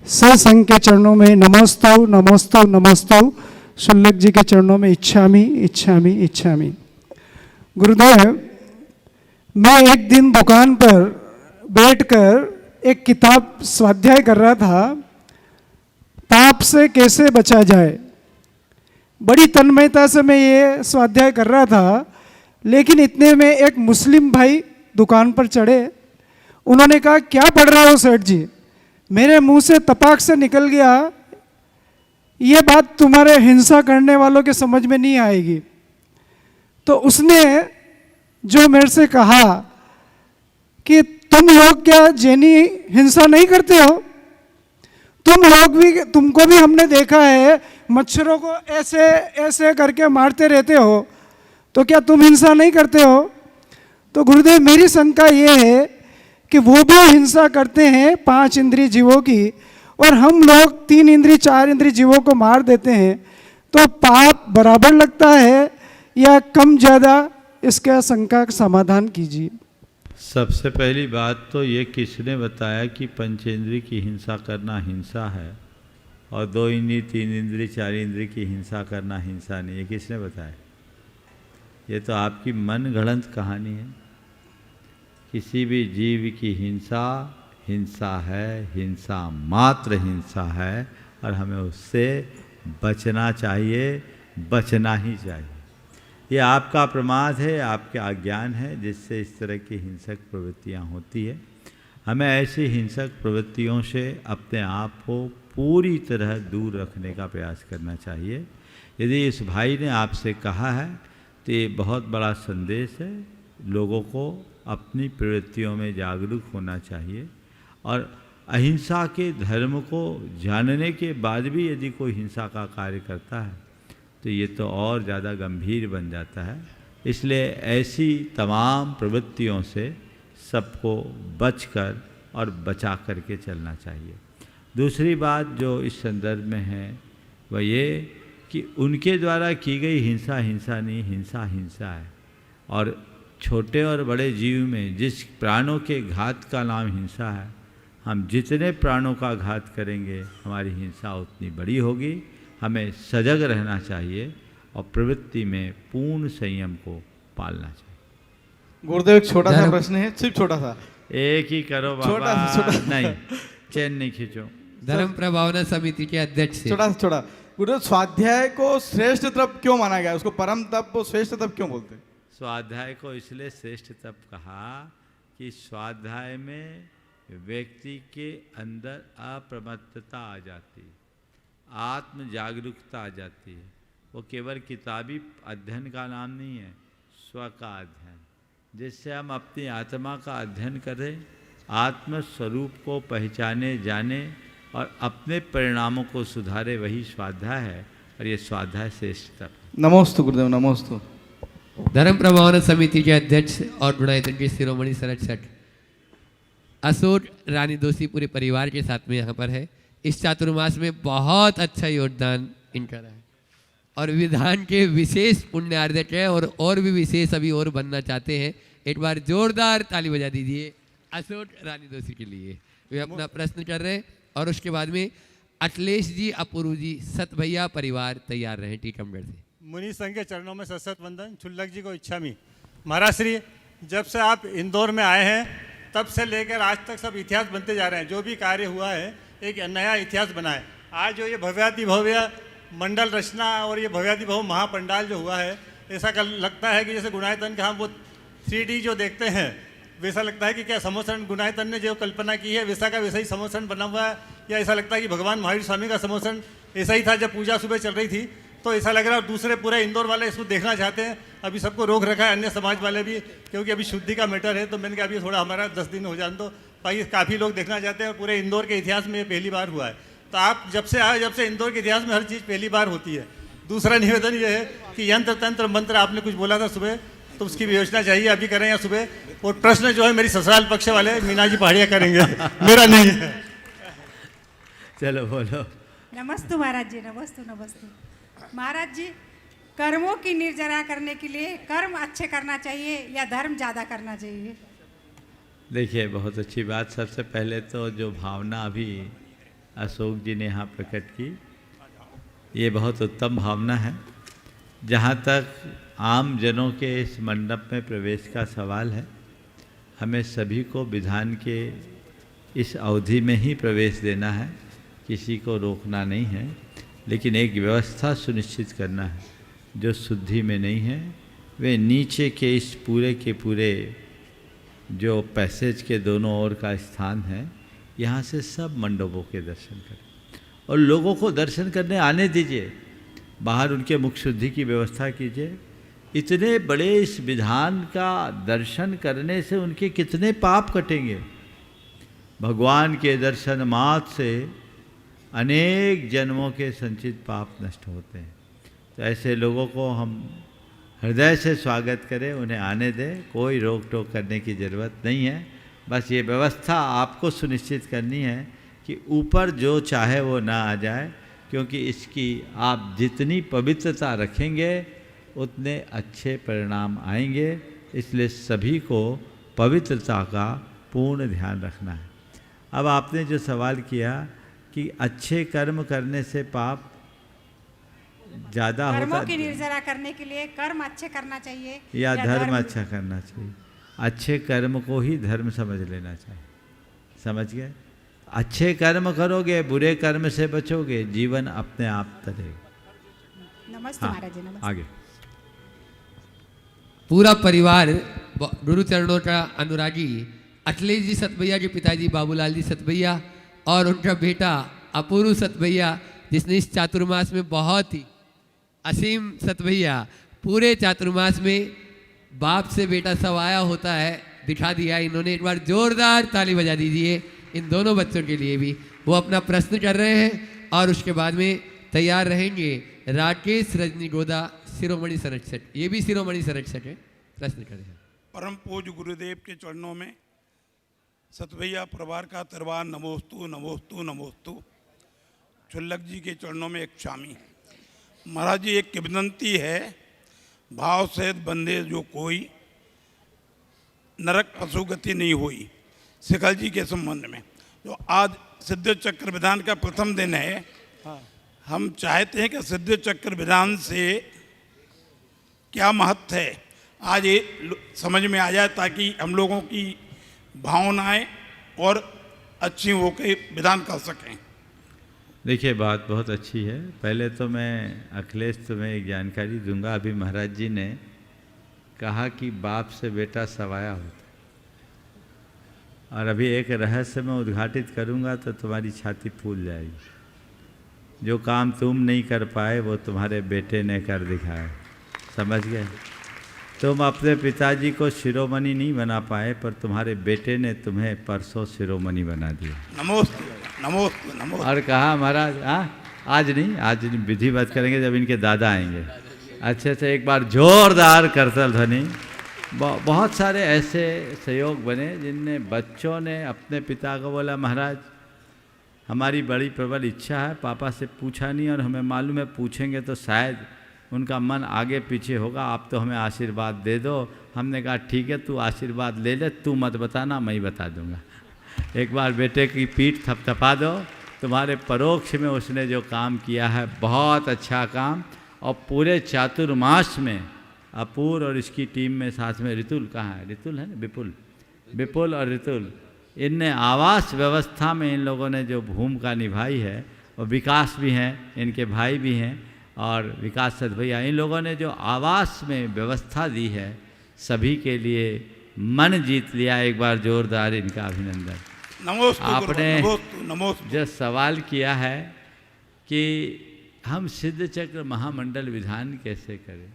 सत्संग के चरणों में नमोस्तु नमोस्तु नमोस्तु, शुल्लक जी के चरणों में इच्छामि इच्छामि इच्छामि। गुरुदेव, मैं एक दिन दुकान पर बैठकर एक किताब स्वाध्याय कर रहा था, पाप से कैसे बचा जाए। बड़ी तन्मयता से मैं ये स्वाध्याय कर रहा था, लेकिन इतने में एक मुस्लिम भाई दुकान पर चढ़े। उन्होंने कहा, क्या पढ़ रहे हो सेठ जी? मेरे मुंह से तपाक से निकल गया, ये बात तुम्हारे हिंसा करने वालों के समझ में नहीं आएगी। तो उसने जो मेरे से कहा कि तुम लोग क्या जैनी हिंसा नहीं करते हो? तुमको भी हमने देखा है, मच्छरों को ऐसे ऐसे करके मारते रहते हो, तो क्या तुम हिंसा नहीं करते हो? तो गुरुदेव मेरी शंका ये है कि वो भी हिंसा करते हैं 5 इंद्रिय जीवों की, और हम लोग 3 इंद्रिय 4 इंद्रिय जीवों को मार देते हैं, तो पाप बराबर लगता है या कम ज़्यादा? इसका शंका का समाधान कीजिए। सबसे पहली बात तो ये किसने बताया कि पंचेंद्रिय की हिंसा करना हिंसा है और 2 इंद्रिय 3 इंद्रिय 4 इंद्रिय की हिंसा करना हिंसा नहीं? ये किसने बताया? ये तो आपकी मन गढ़ंत कहानी है। किसी भी जीव की हिंसा हिंसा है, हिंसा मात्र हिंसा है, और हमें उससे बचना चाहिए, बचना ही चाहिए। ये आपका प्रमाद है, आपका अज्ञान है, जिससे इस तरह की हिंसक प्रवृत्तियाँ होती है। हमें ऐसी हिंसक प्रवृत्तियों से अपने आप को पूरी तरह दूर रखने का प्रयास करना चाहिए। यदि इस भाई ने आपसे कहा है तो ये बहुत बड़ा संदेश है। लोगों को अपनी प्रवृत्तियों में जागरूक होना चाहिए, और अहिंसा के धर्म को जानने के बाद भी यदि कोई हिंसा का कार्य करता है तो ये तो और ज़्यादा गंभीर बन जाता है। इसलिए ऐसी तमाम प्रवृत्तियों से सबको बचकर और बचा करके चलना चाहिए। दूसरी बात जो इस संदर्भ में है वह ये कि उनके द्वारा की गई हिंसा हिंसा नहीं, हिंसा हिंसा है। और छोटे और बड़े जीव में जिस प्राणों के घात का नाम हिंसा है, हम जितने प्राणों का घात करेंगे हमारी हिंसा उतनी बड़ी होगी। हमें सजग रहना चाहिए और प्रवृत्ति में पूर्ण संयम को पालना चाहिए। गुरुदेव एक छोटा सा प्रश्न है, सिर्फ छोटा सा। एक ही करो बाबा, नहीं चैन नहीं खींचो। धर्म प्रभावना समिति के अध्यक्ष से छोटा गुरुदेव, स्वाध्याय को श्रेष्ठ तप क्यों माना गया? उसको परम तप को श्रेष्ठ तप क्यों बोलते हैं? स्वाध्याय को इसलिए श्रेष्ठ तप कहा कि स्वाध्याय में व्यक्ति के अंदर अप्रमत्तता आ जाती है, आत्म जागरूकता आ जाती है। वो केवल किताबी अध्ययन का नाम नहीं है, स्व का अध्ययन, जिससे हम अपनी आत्मा का अध्ययन करें, आत्म स्वरूप को पहचाने जाने और अपने परिणामों को सुधारे, वही स्वाध्याय है। और ये स्वाध्याय श्रेष्ठ तप। नमोस्तु गुरुदेव, नमोस्तु। धर्म प्रभावना समिति के अध्यक्ष और गुणायतन के शिरोमणि संरक्षक अशोक रानी दोषी पूरे परिवार के साथ में यहाँ पर है। इस चातुर्मास में बहुत अच्छा योगदान इनका रहा है और विधान के विशेष पुण्यार्जक है, और भी विशेष अभी और बनना चाहते हैं। एक बार जोरदार ताली बजा दीजिए अशोक रानी दोषी के लिए। वे अपना प्रश्न कर रहे हैं और उसके बाद में अखिलेश जी, अपूर्व जी, सत भैया परिवार तैयार रहे टीकमगढ़ से। मुनि संघ के चरणों में सशत वंदन। शुल्लक जी को इच्छामी। महाराज श्री, जब से आप इंदौर में आए हैं तब से लेकर आज तक सब इतिहास बनते जा रहे हैं। जो भी कार्य हुआ है एक नया इतिहास बना है। आज जो ये भव्याति भव्य मंडल रचना और ये भव्याति भव्य महापंडाल जो हुआ है, ऐसा लगता है कि जैसे गुणायतन का हम वो 3D जो देखते हैं वैसा लगता है कि क्या समोसन गुणायतन ने जो कल्पना की है वैसा का वैसा ही समोसन बना हुआ है, या ऐसा लगता है कि भगवान महावीर स्वामी का समोसन ऐसा ही था जब पूजा सुबह चल रही थी। तो ऐसा लग रहा है दूसरे पूरे इंदौर वाले इसको देखना चाहते हैं। अभी सबको रोक रखा है, अन्य समाज वाले भी, क्योंकि अभी शुद्धि का मैटर है। तो मैंने कहा अभी थोड़ा हमारा 10 दिन हो जाने दो, भाई काफ़ी लोग देखना चाहते हैं और पूरे इंदौर के इतिहास में ये पहली बार हुआ है। तो आप जब से आए, जब से इंदौर के इतिहास में हर चीज़ पहली बार होती है। दूसरा निवेदन ये है कि यंत्र तंत्र मंत्र आपने कुछ बोला था सुबह, तो उसकी भी योजना चाहिए, अभी करें या सुबह। और प्रश्न जो है मेरी ससुराल पक्ष वाले मीना जी पहाड़िया करेंगे, मेरा नहीं है। चलो बोलो। नमस्तु महाराज जी, नमस्तु नमस्तु। महाराज जी, कर्मों की निर्जरा करने के लिए कर्म अच्छे करना चाहिए या धर्म ज़्यादा करना चाहिए? देखिए, बहुत अच्छी बात। सबसे पहले तो जो भावना अभी अशोक जी ने यहाँ प्रकट की, ये बहुत उत्तम भावना है। जहाँ तक आम जनों के इस मंडप में प्रवेश का सवाल है, हमें सभी को विधान के इस अवधि में ही प्रवेश देना है, किसी को रोकना नहीं है। लेकिन एक व्यवस्था सुनिश्चित करना है। जो शुद्धि में नहीं है वे नीचे के इस पूरे के पूरे जो पैसेज के दोनों ओर का स्थान है, यहाँ से सब मंडपों के दर्शन करें और लोगों को दर्शन करने आने दीजिए। बाहर उनके मुख शुद्धि की व्यवस्था कीजिए। इतने बड़े इस विधान का दर्शन करने से उनके कितने पाप कटेंगे। भगवान के दर्शन मात्र से अनेक जन्मों के संचित पाप नष्ट होते हैं। तो ऐसे लोगों को हम हृदय से स्वागत करें, उन्हें आने दें, कोई रोक टोक करने की ज़रूरत नहीं है। बस ये व्यवस्था आपको सुनिश्चित करनी है कि ऊपर जो चाहे वो ना आ जाए, क्योंकि इसकी आप जितनी पवित्रता रखेंगे उतने अच्छे परिणाम आएंगे। इसलिए सभी को पवित्रता का पूर्ण ध्यान रखना है। अब आपने जो सवाल किया कि अच्छे कर्म करने से पाप ज़्यादा होता कर्मों की निर्जरा करने के लिए कर्म अच्छे करना चाहिए या धर्म अच्छा करना चाहिए? अच्छे कर्म को ही धर्म समझ लेना चाहिए। समझ गए? अच्छे कर्म करोगे, बुरे कर्म से बचोगे, जीवन अपने आप तरेगा। नमस्ते महाराज जी, नमस्ते। आगे पूरा परिवार गुरु चरणों का अनुरागी अखिलेश जी सतभैया के पिताजी बाबूलाल जी सतभैया और उनका बेटा अपूर्व सतभैया, जिसने इस चातुर्मास में बहुत ही असीम सतभैया पूरे चातुर्मास में बाप से बेटा सवाया होता है दिखा दिया इन्होंने। एक बार जोरदार ताली बजा दीजिए इन दोनों बच्चों के लिए भी। वो अपना प्रश्न कर रहे हैं और उसके बाद में तैयार रहेंगे राकेश रजनी गोदा शिरोमणि संरक्षक। ये भी शिरोमणि संरक्षक है। प्रश्न करें। परम पूज्य गुरुदेव के चरणों में सतभैया परिवार का दरबार नमोस्तु नमोस्तु नमोस्तु। चुल्लक जी के चरणों में एक शामी। महाराज जी, एक विनती है, भाव सहित बंदे जो कोई नरक पशु गति नहीं हुई। शिखल जी के संबंध में जो आज सिद्ध चक्र विधान का प्रथम दिन है, हम चाहते हैं कि सिद्ध चक्र विधान से क्या महत्व है आज ये समझ में आ जाए, ताकि हम लोगों की भावनाएं और अच्छी होकर विधान कर सकें। देखिए, बात बहुत अच्छी है। पहले तो मैं अखिलेश तुम्हें एक जानकारी दूंगा। अभी महाराज जी ने कहा कि बाप से बेटा सवाया होता है, और अभी एक रहस्य मैं उद्घाटित करूंगा तो तुम्हारी छाती फूल जाएगी। जो काम तुम नहीं कर पाए वो तुम्हारे बेटे ने कर दिखाया। समझ गए? तुम अपने पिताजी को शिरोमणि नहीं बना पाए, पर तुम्हारे बेटे ने तुम्हें परसों शिरोमणि बना दिया। नमोस्तु नमोस्तु नमोस्तु। और कहा महाराज आज नहीं विधिवत करेंगे जब इनके दादा आएंगे। अच्छे से एक बार जोरदार करतल ध्वनि। बहुत सारे ऐसे सहयोग बने जिनने बच्चों ने अपने पिता को बोला, महाराज हमारी बड़ी प्रबल इच्छा है, पापा से पूछा नहीं और हमें मालूम है पूछेंगे तो शायद उनका मन आगे पीछे होगा, आप तो हमें आशीर्वाद दे दो। हमने कहा ठीक है, तू आशीर्वाद ले ले, तू मत बताना, मैं ही बता दूंगा। एक बार बेटे की पीठ थपथपा दो। तुम्हारे परोक्ष में उसने जो काम किया है बहुत अच्छा काम। और पूरे चातुर्मास में अपूर्व और इसकी टीम में साथ में रितुल, कहाँ है रितुल? है ना, विपुल और रितुल, इनने आवास व्यवस्था में इन लोगों ने जो भूमिका निभाई है, और विकास भी हैं, इनके भाई भी हैं, और विकास सतभैया, इन लोगों ने जो आवास में व्यवस्था दी है सभी के लिए मन जीत लिया। एक बार जोरदार इनका अभिनंदन। आपने जो सवाल किया है कि हम सिद्ध चक्र महामंडल विधान कैसे करें,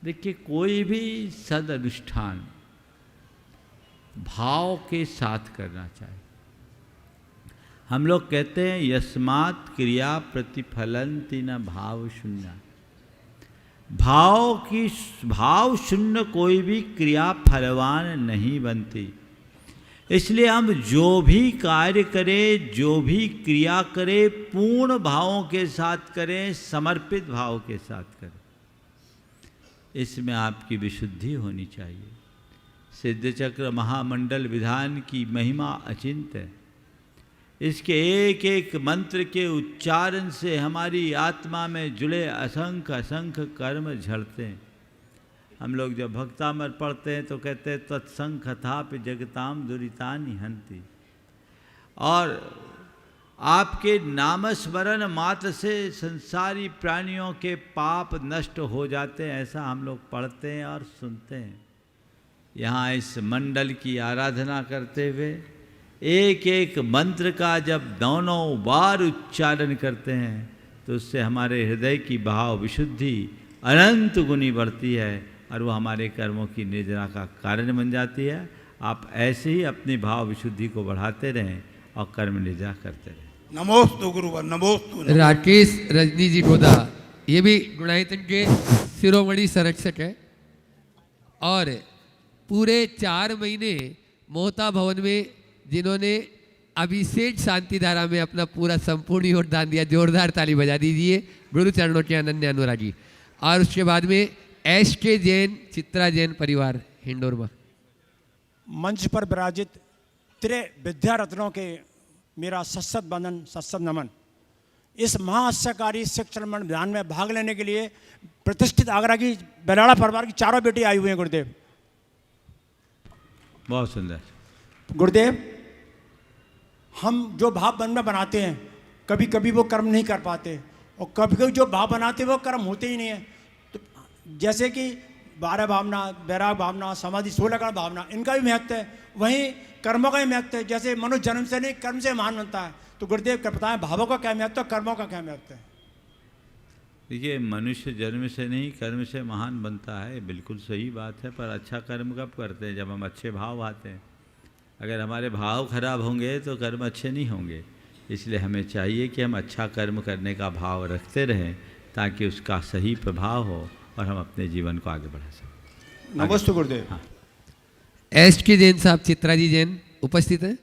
देखिए कोई भी सद अनुष्ठान भाव के साथ करना चाहिए। हम लोग कहते हैं यस्मात् क्रिया प्रतिफलंति न भाव शून्य। भाव शून्य कोई भी क्रिया फलवान नहीं बनती। इसलिए हम जो भी कार्य करें, जो भी क्रिया करें, पूर्ण भावों के साथ करें, समर्पित भाव के साथ करें। इसमें आपकी विशुद्धि होनी चाहिए। सिद्ध चक्र महामंडल विधान की महिमा अचिंत्य है। इसके एक एक मंत्र के उच्चारण से हमारी आत्मा में जुड़े असंख्य असंख्य कर्म झड़ते हैं। हम लोग जब भक्तामर पढ़ते हैं तो कहते हैं तत्संखथापि जगताम दुरितानि हन्ति। और आपके नामस्मरण मात्र से संसारी प्राणियों के पाप नष्ट हो जाते हैं, ऐसा हम लोग पढ़ते हैं और सुनते हैं। यहाँ इस मंडल की आराधना करते हुए एक एक मंत्र का जब दोनों बार उच्चारण करते हैं तो उससे हमारे हृदय की भाव विशुद्धि अनंत गुनी बढ़ती है और वो हमारे कर्मों की निर्जरा का कारण बन जाती है। आप ऐसे ही अपनी भाव विशुद्धि को बढ़ाते रहें और कर्म निर्जरा करते रहें। नमोस्तु गुरुवर, नमोस्तु। राकेश रजनी जी गोदा, ये भी गुणायतन के शिरोमणि संरक्षक है और पूरे 4 महीने मोहता भवन में जिन्होंने अभिषेक शांति धारा में अपना पूरा संपूर्ण योगदान दिया, जोरदार ताली बजा दीजिए गुरु चरणों के अनन्य अनुरागी। और उसके बाद में एस के जैन, चित्रा जैन परिवार हिंडोरमा। मंच पर विराजित त्रि विद्या रत्नों के मेरा सत्सत बंदन, सत्सत नमन। इस महाअश्यकारी शिक्षण मंडल अभियान में भाग लेने के लिए प्रतिष्ठित आगरा की बेलाड़ा परिवार की 4 बेटी आई हुई हैं गुरुदेव। बहुत सुंदर। गुरुदेव, हम जो भाव मन में बनाते हैं कभी कभी वो कर्म नहीं कर पाते, और कभी कभी जो भाव बनाते हैं वो कर्म होते ही नहीं है। तो जैसे कि 12 भावना, वैराग भावना, समाधि, 16 कर्ण भावना, इनका भी महत्व है, वहीं कर्मों का भी महत्व है। जैसे मनुष्य जन्म से नहीं कर्म से महान बनता है, तो गुरुदेव क्या बताएं भावों का क्या महत्व है, कर्मों का क्या महत्व है? देखिए, मनुष्य जन्म से नहीं कर्म से महान बनता है, बिल्कुल सही बात है। पर अच्छा कर्म कब करते हैं? जब हम अच्छे भाव आते हैं। अगर हमारे भाव खराब होंगे तो कर्म अच्छे नहीं होंगे। इसलिए हमें चाहिए कि हम अच्छा कर्म करने का भाव रखते रहें, ताकि उसका सही प्रभाव हो और हम अपने जीवन को आगे बढ़ा सकें। नमस्ते गुरुदेव। हाँ। एस के जैन साहब, चित्रा जी जैन उपस्थित हैं।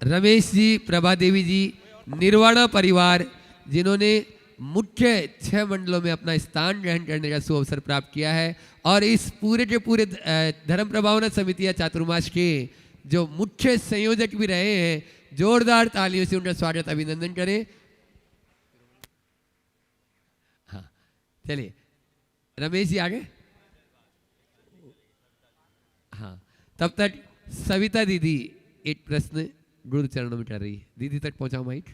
रमेश जी, प्रभा देवी जी, निर्वाणा परिवार, जिन्होंने मुख्य 6 मंडलों में अपना स्थान ग्रहण करने का सुअवसर प्राप्त किया है, और इस पूरे के पूरे धर्म प्रभावना समिति या चातुर्मास के जो मुख्य संयोजक भी रहे हैं, जोरदार तालियों से उनका स्वागत, अभिनंदन करें। हाँ, चलिए रमेश जी आगे। हाँ, तब तक सविता दीदी एक प्रश्न गुरु चरणों में कर रही है। दीदी तक पहुंचाओ माइक।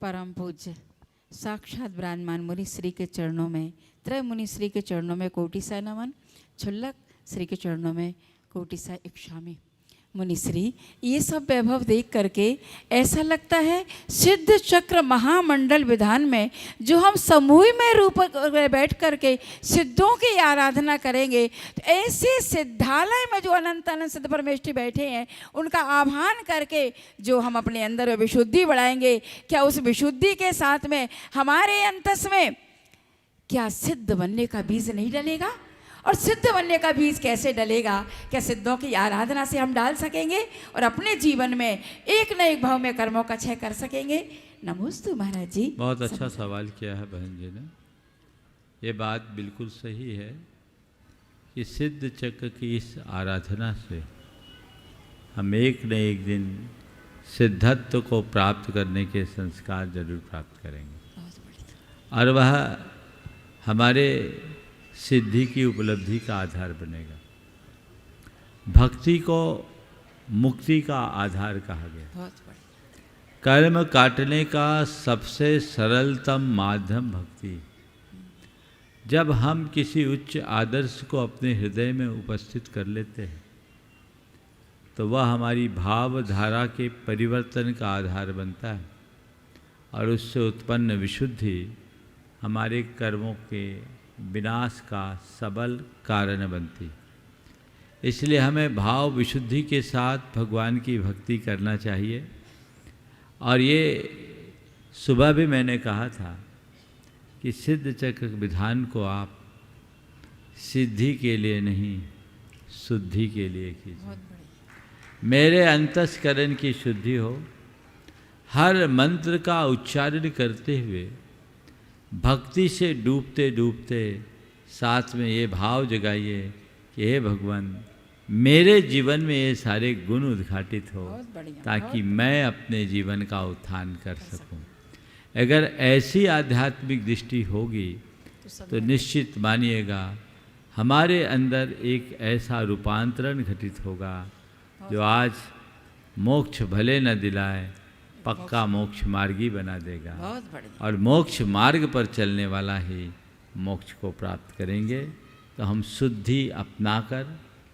परम पूज्य साक्षात ब्रह्मन मुनि श्री के चरणों में, त्रय मुनि श्री के चरणों में कोटि सा नमन। छुल्लक श्री के चरणों में कोटि सा इक्षामि। मुनि श्री, ये सब वैभव देख करके ऐसा लगता है सिद्ध चक्र महामंडल विधान में जो हम समूह में रूप बैठ करके सिद्धों की आराधना करेंगे, तो ऐसे सिद्धालय में जो अनंत अनंत सिद्ध परमेष्ठी बैठे हैं उनका आह्वान करके जो हम अपने अंदर में विशुद्धि बढ़ाएंगे, क्या उस विशुद्धि के साथ में हमारे अंतस में क्या सिद्ध बनने का बीज नहीं डलेगा? और सिद्ध बनने का बीज कैसे डलेगा? क्या सिद्धों की आराधना से हम डाल सकेंगे और अपने जीवन में एक न एक भाव में कर्मों का क्षय कर सकेंगे? नमोस्तु महाराज जी। बहुत अच्छा सवाल किया है बहन जी ने। ये बात बिल्कुल सही है कि सिद्ध चक्र की इस आराधना से हम एक न एक दिन सिद्धत्व को प्राप्त करने के संस्कार जरूर प्राप्त करेंगे, और वह हमारे सिद्धि की उपलब्धि का आधार बनेगा। भक्ति को मुक्ति का आधार कहा गया। कर्म काटने का सबसे सरलतम माध्यम भक्ति। जब हम किसी उच्च आदर्श को अपने हृदय में उपस्थित कर लेते हैं तो वह हमारी भावधारा के परिवर्तन का आधार बनता है, और उससे उत्पन्न विशुद्धि हमारे कर्मों के विनाश का सबल कारण बनती। इसलिए हमें भाव विशुद्धि के साथ भगवान की भक्ति करना चाहिए। और ये सुबह भी मैंने कहा था कि सिद्ध चक्र विधान को आप सिद्धि के लिए नहीं, शुद्धि के लिए कीजिए। मेरे अंतस्करण की शुद्धि हो। हर मंत्र का उच्चारण करते हुए भक्ति से डूबते डूबते साथ में ये भाव जगाइए कि हे भगवान, मेरे जीवन में ये सारे गुण उद्घाटित हो, ताकि मैं अपने जीवन का उत्थान कर सकूं। अगर ऐसी आध्यात्मिक दृष्टि होगी तो निश्चित मानिएगा हमारे अंदर एक ऐसा रूपांतरण घटित होगा जो आज मोक्ष भले न दिलाए, पक्का मोक्ष मार्गी बना देगा, और मोक्ष मार्ग पर चलने वाला ही मोक्ष को प्राप्त करेंगे। तो हम शुद्धि अपनाकर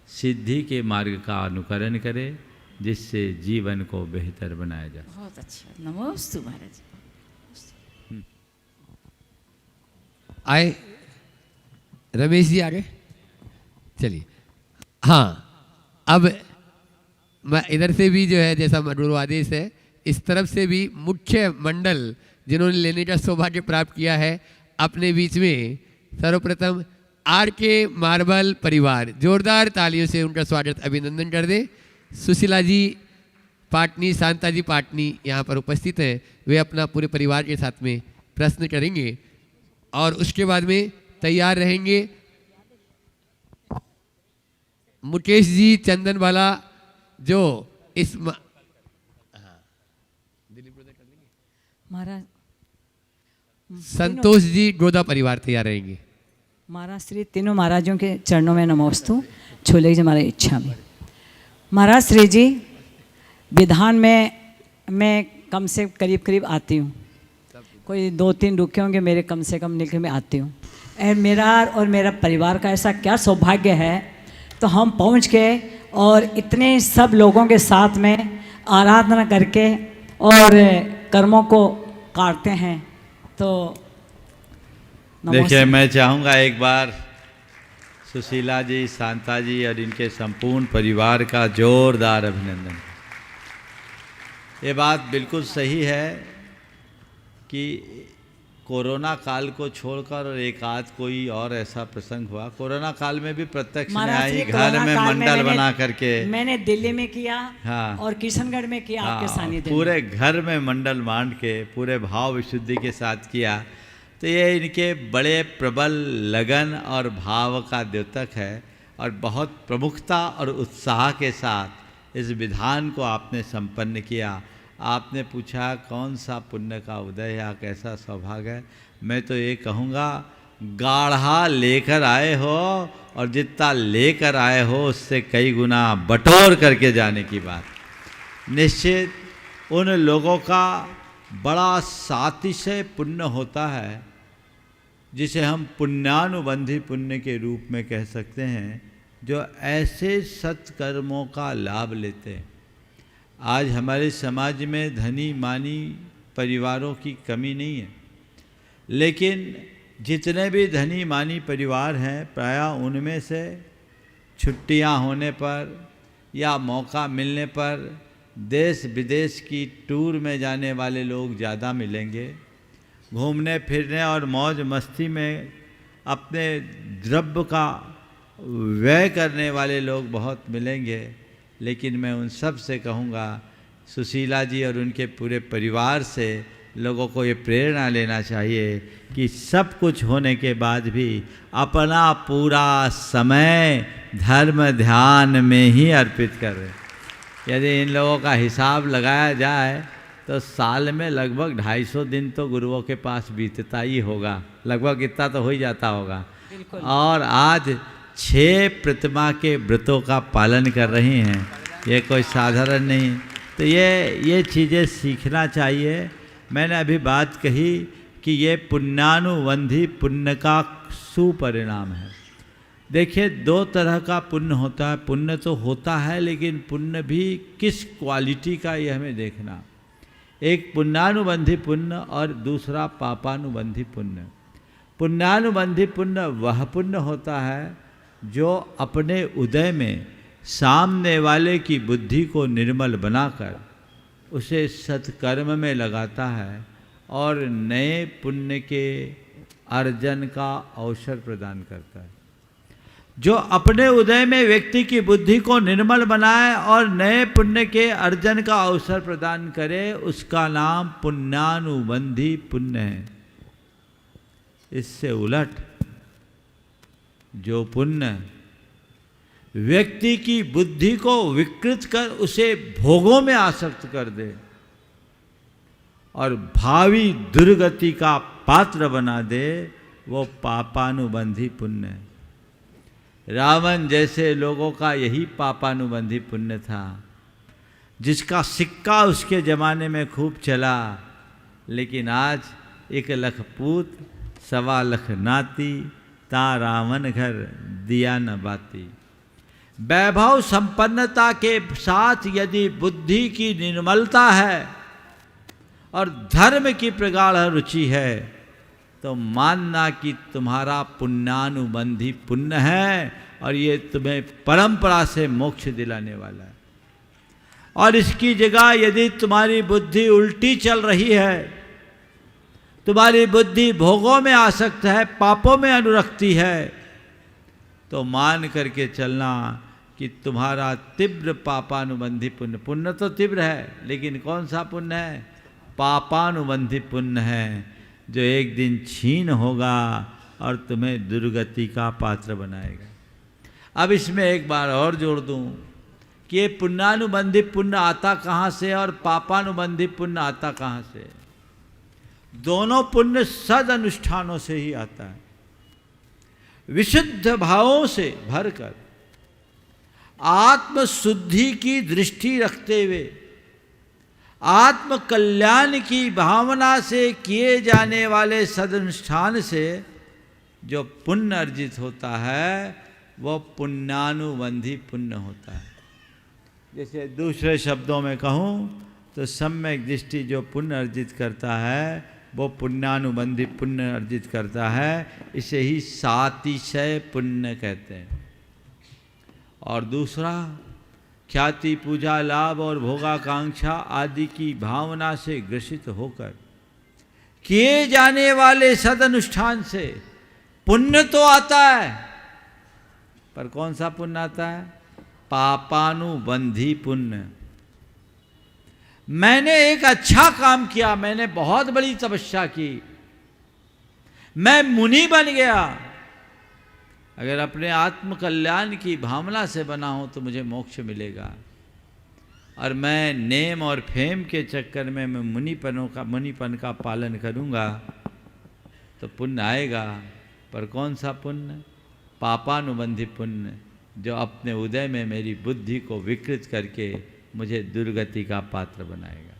सिद्धि के मार्ग का अनुकरण करें, जिससे जीवन को बेहतर बनाया जा सके। बहुत अच्छा, नमोस्तु महाराज। आए रमेश जी आ गए, चलिए। हाँ, अब मैं इधर से भी जो है, जैसा गुरु आदेश है, इस तरफ से भी मुख्य मंडल जिन्होंने लेने का सौभाग्य प्राप्त किया है अपने बीच में, सर्वप्रथम RK मार्बल परिवार, जोरदार तालियों से उनका स्वागत अभिनंदन कर दें। सुशीला जी पाटनी, शांता जी पाटनी यहाँ पर उपस्थित हैं, वे अपना पूरे परिवार के साथ में प्रश्न करेंगे और उसके बाद में तैयार रहेंगे मुकेश जी चंदनवाला, जो इस महाराज संतोष जी गोदा परिवार तैयार रहेंगे। महाराज श्री तीनों महाराजों के चरणों में नमोस्तु। छोले जी हमारी इच्छा में। महाराज श्री जी, विधान में मैं कम से करीब करीब आती हूँ, कोई 2-3 रुके होंगे मेरे कम से कम निकल में आती हूँ। और मेरा परिवार का ऐसा क्या सौभाग्य है, तो हम पहुँच के और इतने सब लोगों के साथ में आराधना करके और कर्मों को काटते हैं। तो देखिए, मैं चाहूँगा एक बार सुशीला जी, शांता जी और इनके संपूर्ण परिवार का जोरदार अभिनंदन। ये बात बिल्कुल सही है कि कोरोना काल को छोड़कर और एक आध कोई और ऐसा प्रसंग हुआ, कोरोना काल में भी प्रत्यक्ष में आई, घर में मंडल बना करके मैंने दिल्ली में किया, हाँ, और किशनगढ़ में किया, आपके सानिध्य में। पूरे घर में मंडल बांट के पूरे भाव विशुद्धि के साथ किया। तो ये इनके बड़े प्रबल लगन और भाव का द्योतक है, और बहुत प्रमुखता और उत्साह के साथ इस विधान को आपने संपन्न किया। आपने पूछा कौन सा पुण्य का उदय या कैसा सौभाग्य है, मैं तो ये कहूँगा गाढ़ा लेकर आए हो, और जितना लेकर आए हो उससे कई गुना बटोर करके जाने की बात। निश्चित उन लोगों का बड़ा सातिशय पुण्य होता है, जिसे हम पुण्यानुबंधी पुण्य के रूप में कह सकते हैं, जो ऐसे सत्कर्मों का लाभ लेते हैं। आज हमारे समाज में धनी मानी परिवारों की कमी नहीं है, लेकिन जितने भी धनी मानी परिवार हैं, प्रायः उनमें से छुट्टियां होने पर या मौका मिलने पर देश विदेश की टूर में जाने वाले लोग ज़्यादा मिलेंगे। घूमने फिरने और मौज मस्ती में अपने द्रव्य का व्यय करने वाले लोग बहुत मिलेंगे। लेकिन मैं उन सब से कहूँगा, सुशीला जी और उनके पूरे परिवार से लोगों को ये प्रेरणा लेना चाहिए कि सब कुछ होने के बाद भी अपना पूरा समय धर्म ध्यान में ही अर्पित करें। यदि इन लोगों का हिसाब लगाया जाए तो साल में लगभग 250 दिन तो गुरुओं के पास बीतता ही होगा, लगभग इतना तो हो ही जाता होगा। और आज 6 प्रतिमा के व्रतों का पालन कर रही हैं, ये कोई साधारण नहीं। तो ये चीज़ें सीखना चाहिए। मैंने अभी बात कही कि ये पुण्यानुबंधी पुण्य का सुपरिणाम है। देखिए, 2 तरह का पुण्य होता है। पुण्य तो होता है, लेकिन पुण्य भी किस क्वालिटी का, ये हमें देखना। एक पुण्यानुबंधी पुण्य और दूसरा पापानुबंधी पुण्य। पुण्यानुबंधी पुण्य वह पुण्य होता है जो अपने उदय में सामने वाले की बुद्धि को निर्मल बनाकर उसे सत्कर्म में लगाता है और नए पुण्य के अर्जन का अवसर प्रदान करता है। जो अपने उदय में व्यक्ति की बुद्धि को निर्मल बनाए और नए पुण्य के अर्जन का अवसर प्रदान करे, उसका नाम पुण्यानुबंधी पुण्य है। इससे उलट जो पुण्य व्यक्ति की बुद्धि को विकृत कर उसे भोगों में आसक्त कर दे और भावी दुर्गति का पात्र बना दे, वो पापानुबंधी पुण्य है। रावण जैसे लोगों का यही पापानुबंधी पुण्य था, जिसका सिक्का उसके ज़माने में खूब चला। लेकिन आज 1 लाख पूत 1.25 लाख नाती, ता रावण घर दिया न बाती। वैभव संपन्नता के साथ यदि बुद्धि की निर्मलता है और धर्म की प्रगाढ़ रुचि है, तो मानना कि तुम्हारा पुण्यानुबंधी पुण्य है और ये तुम्हें परंपरा से मोक्ष दिलाने वाला है। और इसकी जगह यदि तुम्हारी बुद्धि उल्टी चल रही है, तुम्हारी बुद्धि भोगों में आसक्त है, पापों में अनुरक्ति है, तो मान करके चलना कि तुम्हारा तीव्र पापानुबंधी पुण्य, पुण्य तो तीव्र है लेकिन कौन सा पुण्य है? पापानुबंधी पुण्य है जो एक दिन छीन होगा और तुम्हें दुर्गति का पात्र बनाएगा। अब इसमें एक बार और जोड़ दूं कि ये पुण्यानुबंधी पुण्य आता कहाँ से और पापानुबंधी पुण्य आता कहाँ से? दोनों पुण्य सद अनुष्ठानों से ही आता है। विशुद्ध भावों से भरकर आत्म शुद्धि की दृष्टि रखते हुए आत्म कल्याण की भावना से किए जाने वाले सदनुष्ठान से जो पुण्य अर्जित होता है वह पुण्यानुबंधी पुण्य होता है। जैसे दूसरे शब्दों में कहूँ तो सम्यक दृष्टि जो पुण्य अर्जित करता है वो पुण्यानुबंधी पुण्य अर्जित करता है, इसे ही सातिशय पुण्य कहते हैं। और दूसरा, ख्याति पूजा लाभ और भोगाकांक्षा आदि की भावना से ग्रसित होकर किए जाने वाले सदनुष्ठान से पुण्य तो आता है, पर कौन सा पुण्य आता है? पापानुबंधी पुण्य। मैंने एक अच्छा काम किया, मैंने बहुत बड़ी तपस्या की, मैं मुनि बन गया, अगर अपने आत्म कल्याण की भावना से बना हूं तो मुझे मोक्ष मिलेगा। और मैं नेम और फेम के चक्कर में मैं मुनिपन का पालन करूंगा तो पुण्य आएगा, पर कौन सा पुण्य? पापानुबंधी पुण्य जो अपने उदय में मेरी बुद्धि को विकृत करके मुझे दुर्गति का पात्र बनाएगा।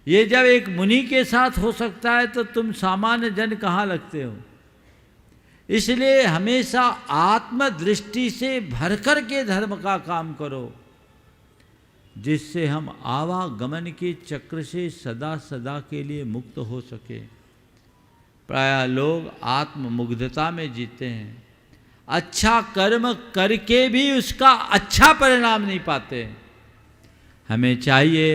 ये जब एक मुनि के साथ हो सकता है तो तुम सामान्य जन कहाँ लगते हो? इसलिए हमेशा आत्मदृष्टि से भरकर के धर्म का काम करो, जिससे हम आवागमन के चक्र से सदा सदा के लिए मुक्त हो सके। प्रायः लोग आत्ममुग्धता में जीते हैं, अच्छा कर्म करके भी उसका अच्छा परिणाम नहीं पाते। हमें चाहिए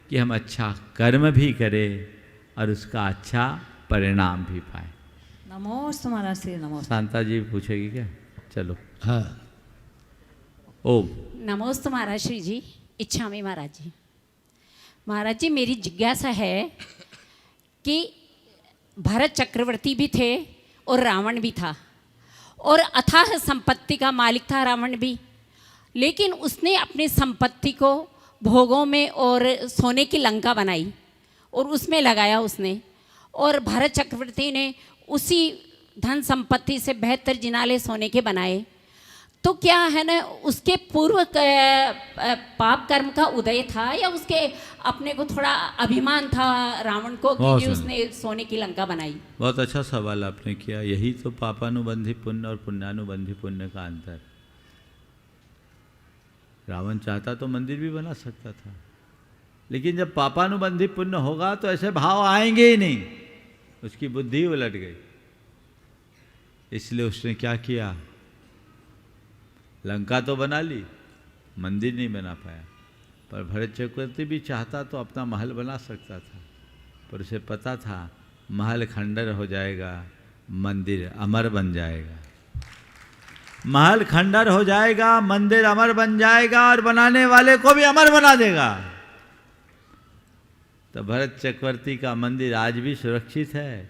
कि हम अच्छा कर्म भी करें और उसका अच्छा परिणाम भी पाएं। नमोस्तु महाराज श्री नमोस्तु। शांता जी पूछेगी क्या? चलो। हाँ। ओम नमोस्तु महाराज श्री जी। इच्छामी महाराज जी। महाराज जी, मेरी जिज्ञासा है कि भरत चक्रवर्ती भी थे और रावण भी था, और अथाह संपत्ति का मालिक था रावण भी, लेकिन उसने अपनी संपत्ति को भोगों में और सोने की लंका बनाई और उसमें लगाया उसने, और भरत चक्रवर्ती ने उसी धन संपत्ति से बेहतर जिनाले सोने के बनाए। तो क्या है ना, उसके पूर्व पाप कर्म का उदय था या उसके अपने को थोड़ा अभिमान था रावण को कि उसने सोने की लंका बनाई? बहुत अच्छा सवाल आपने किया। यही तो पापानुबंधी पुण्य और पुण्यानुबंधी पुण्य का अंतर। रावण चाहता तो मंदिर भी बना सकता था, लेकिन जब पापानुबंधी पुण्य होगा तो ऐसे भाव आएंगे ही नहीं, उसकी बुद्धि उलट गई। इसलिए उसने क्या किया? लंका तो बना ली, मंदिर नहीं बना पाया। पर भरत चक्रवर्ती भी चाहता तो अपना महल बना सकता था, पर उसे पता था महल खंडर हो जाएगा, मंदिर अमर बन जाएगा। महल खंडर हो जाएगा, मंदिर अमर बन जाएगा और बनाने वाले को भी अमर बना देगा। तो भरत चक्रवर्ती का मंदिर आज भी सुरक्षित है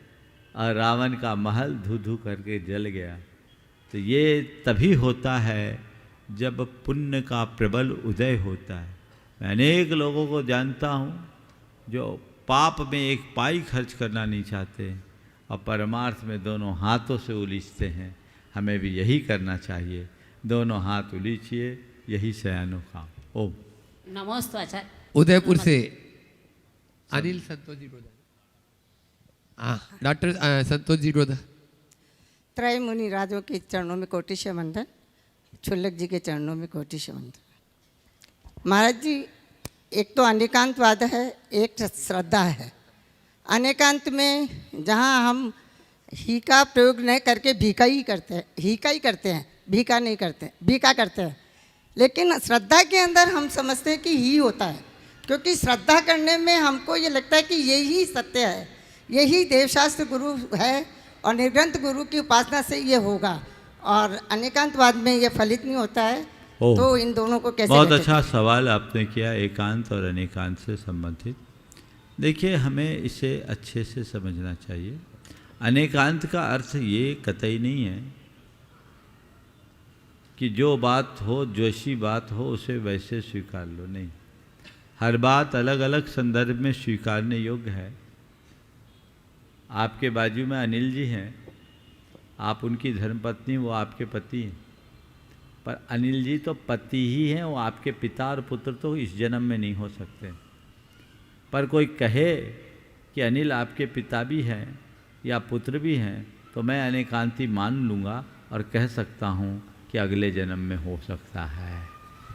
और रावण का महल धू धू करके जल गया। तो ये तभी होता है जब पुण्य का प्रबल उदय होता है। मैं अनेक लोगों को जानता हूँ जो पाप में एक पाई खर्च करना नहीं चाहते और परमार्थ में दोनों हाथों से उलीझते हैं। हमें भी यही करना चाहिए, दोनों हाथ उलीझिए, यही सयानो काम। ओम नमोस्तु आचार्य। उदयपुर से अनिल संतोष जी रोधा। हाँ, डॉक्टर संतोष जी रोधा। त्रय मुनि राजों के चरणों में कोटि से वंदन, छुल्लक जी के चरणों में कोटि से वंदन। महाराज जी, एक तो अनेकांतवाद है, एक श्रद्धा है। अनेकांत में जहाँ हम ही का प्रयोग नहीं करके भीका ही करते हैं, भीका नहीं करते, भीका करते हैं। लेकिन श्रद्धा के अंदर हम समझते हैं कि ही होता है, क्योंकि श्रद्धा करने में हमको ये लगता है कि यही सत्य है, यही देवशास्त्र गुरु है और निर्ग्रंथ गुरु की उपासना से ये होगा, और अनेकांतवाद में ये फलित नहीं होता है। तो इन दोनों को कैसे बहुत अच्छा सवाल आपने किया, एकांत और अनेकांत से संबंधित। देखिए, हमें इसे अच्छे से समझना चाहिए। अनेकांत का अर्थ ये कतई नहीं है कि जो बात हो, जैसी बात हो उसे वैसे स्वीकार लो, नहीं। हर बात अलग अलग संदर्भ में स्वीकारने योग्य है। आपके बाजू में अनिल जी हैं, आप उनकी धर्मपत्नी, वो आपके पति हैं, पर अनिल जी तो पति ही हैं, वो आपके पिता और पुत्र तो इस जन्म में नहीं हो सकते। पर कोई कहे कि अनिल आपके पिता भी हैं या पुत्र भी हैं, तो मैं अनेकांती मान लूँगा और कह सकता हूँ कि अगले जन्म में हो सकता है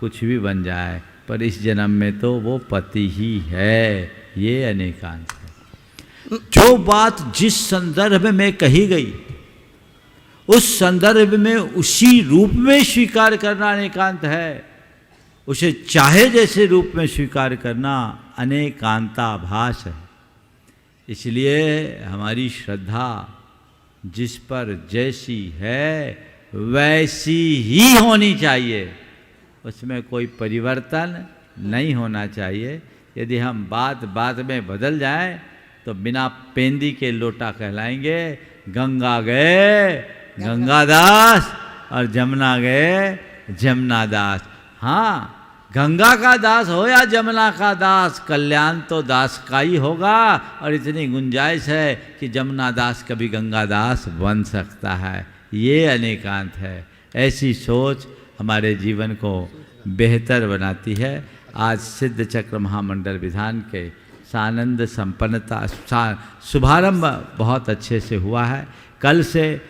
कुछ भी बन जाए, पर इस जन्म में तो वो पति ही है। ये अनेकांत है। जो बात जिस संदर्भ में कही गई उस संदर्भ में उसी रूप में स्वीकार करना अनेकांत है। उसे चाहे जैसे रूप में स्वीकार करना अनेकांताभास है। इसलिए हमारी श्रद्धा जिस पर जैसी है वैसी ही होनी चाहिए, उसमें कोई परिवर्तन नहीं होना चाहिए। यदि हम बात बात में बदल जाएं तो बिना पेंदी के लोटा कहलाएंगे। गंगा गए गंगादास और जमुना गए जमुनादास। हाँ, गंगा का दास हो या जमुना का दास, कल्याण तो दास का ही होगा। और इतनी गुंजाइश है कि जमुना दास कभी गंगा दास बन सकता है। ये अनेकांत है। ऐसी सोच हमारे जीवन को बेहतर बनाती है। आज सिद्ध चक्र महामंडल विधान के सानंद संपन्नता शुभारंभ बहुत अच्छे से हुआ है। कल से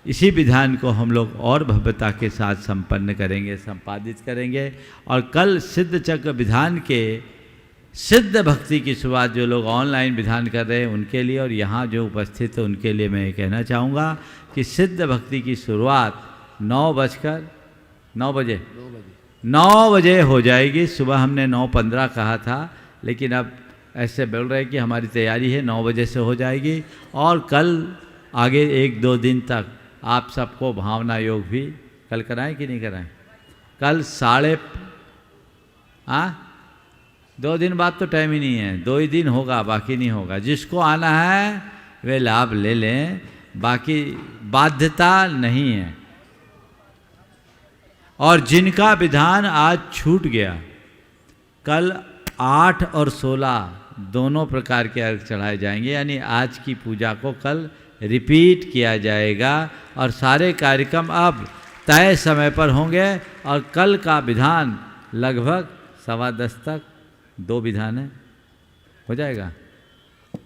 इसी विधान को हम लोग और भव्यता के साथ संपन्न करेंगे, संपादित करेंगे। और कल सिद्ध चक्र विधान के सिद्ध भक्ति की शुरुआत जो लोग ऑनलाइन विधान कर रहे हैं उनके लिए और यहाँ जो उपस्थित है उनके लिए मैं ये कहना चाहूँगा कि सिद्ध भक्ति की शुरुआत 9 बजे हो जाएगी। सुबह हमने 9:15 कहा था, लेकिन अब ऐसे बोल रहे हैं कि हमारी तैयारी है 9 बजे से हो जाएगी। और कल आगे 1-2 दिन तक आप सबको भावना योग भी कल कराएं कि नहीं कराएं? कल 2 दिन बाद तो टाइम ही नहीं है, 2 ही दिन होगा, बाकी नहीं होगा। जिसको आना है वे लाभ ले लें, बाकी बाध्यता नहीं है। और जिनका विधान आज छूट गया, कल 8 और 16 दोनों प्रकार के अर्घ चढ़ाए जाएंगे, यानी आज की पूजा को कल रिपीट किया जाएगा। और सारे कार्यक्रम अब तय समय पर होंगे। और कल का विधान लगभग 10:15 तक, 2 विधान है, हो जाएगा।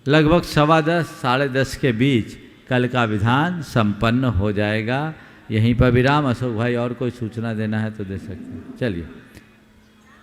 लगभग 10:15 10:30 के बीच कल का विधान संपन्न हो जाएगा। यहीं पर विराम। अशोक भाई और कोई सूचना देना है तो दे सकते हैं। चलिए।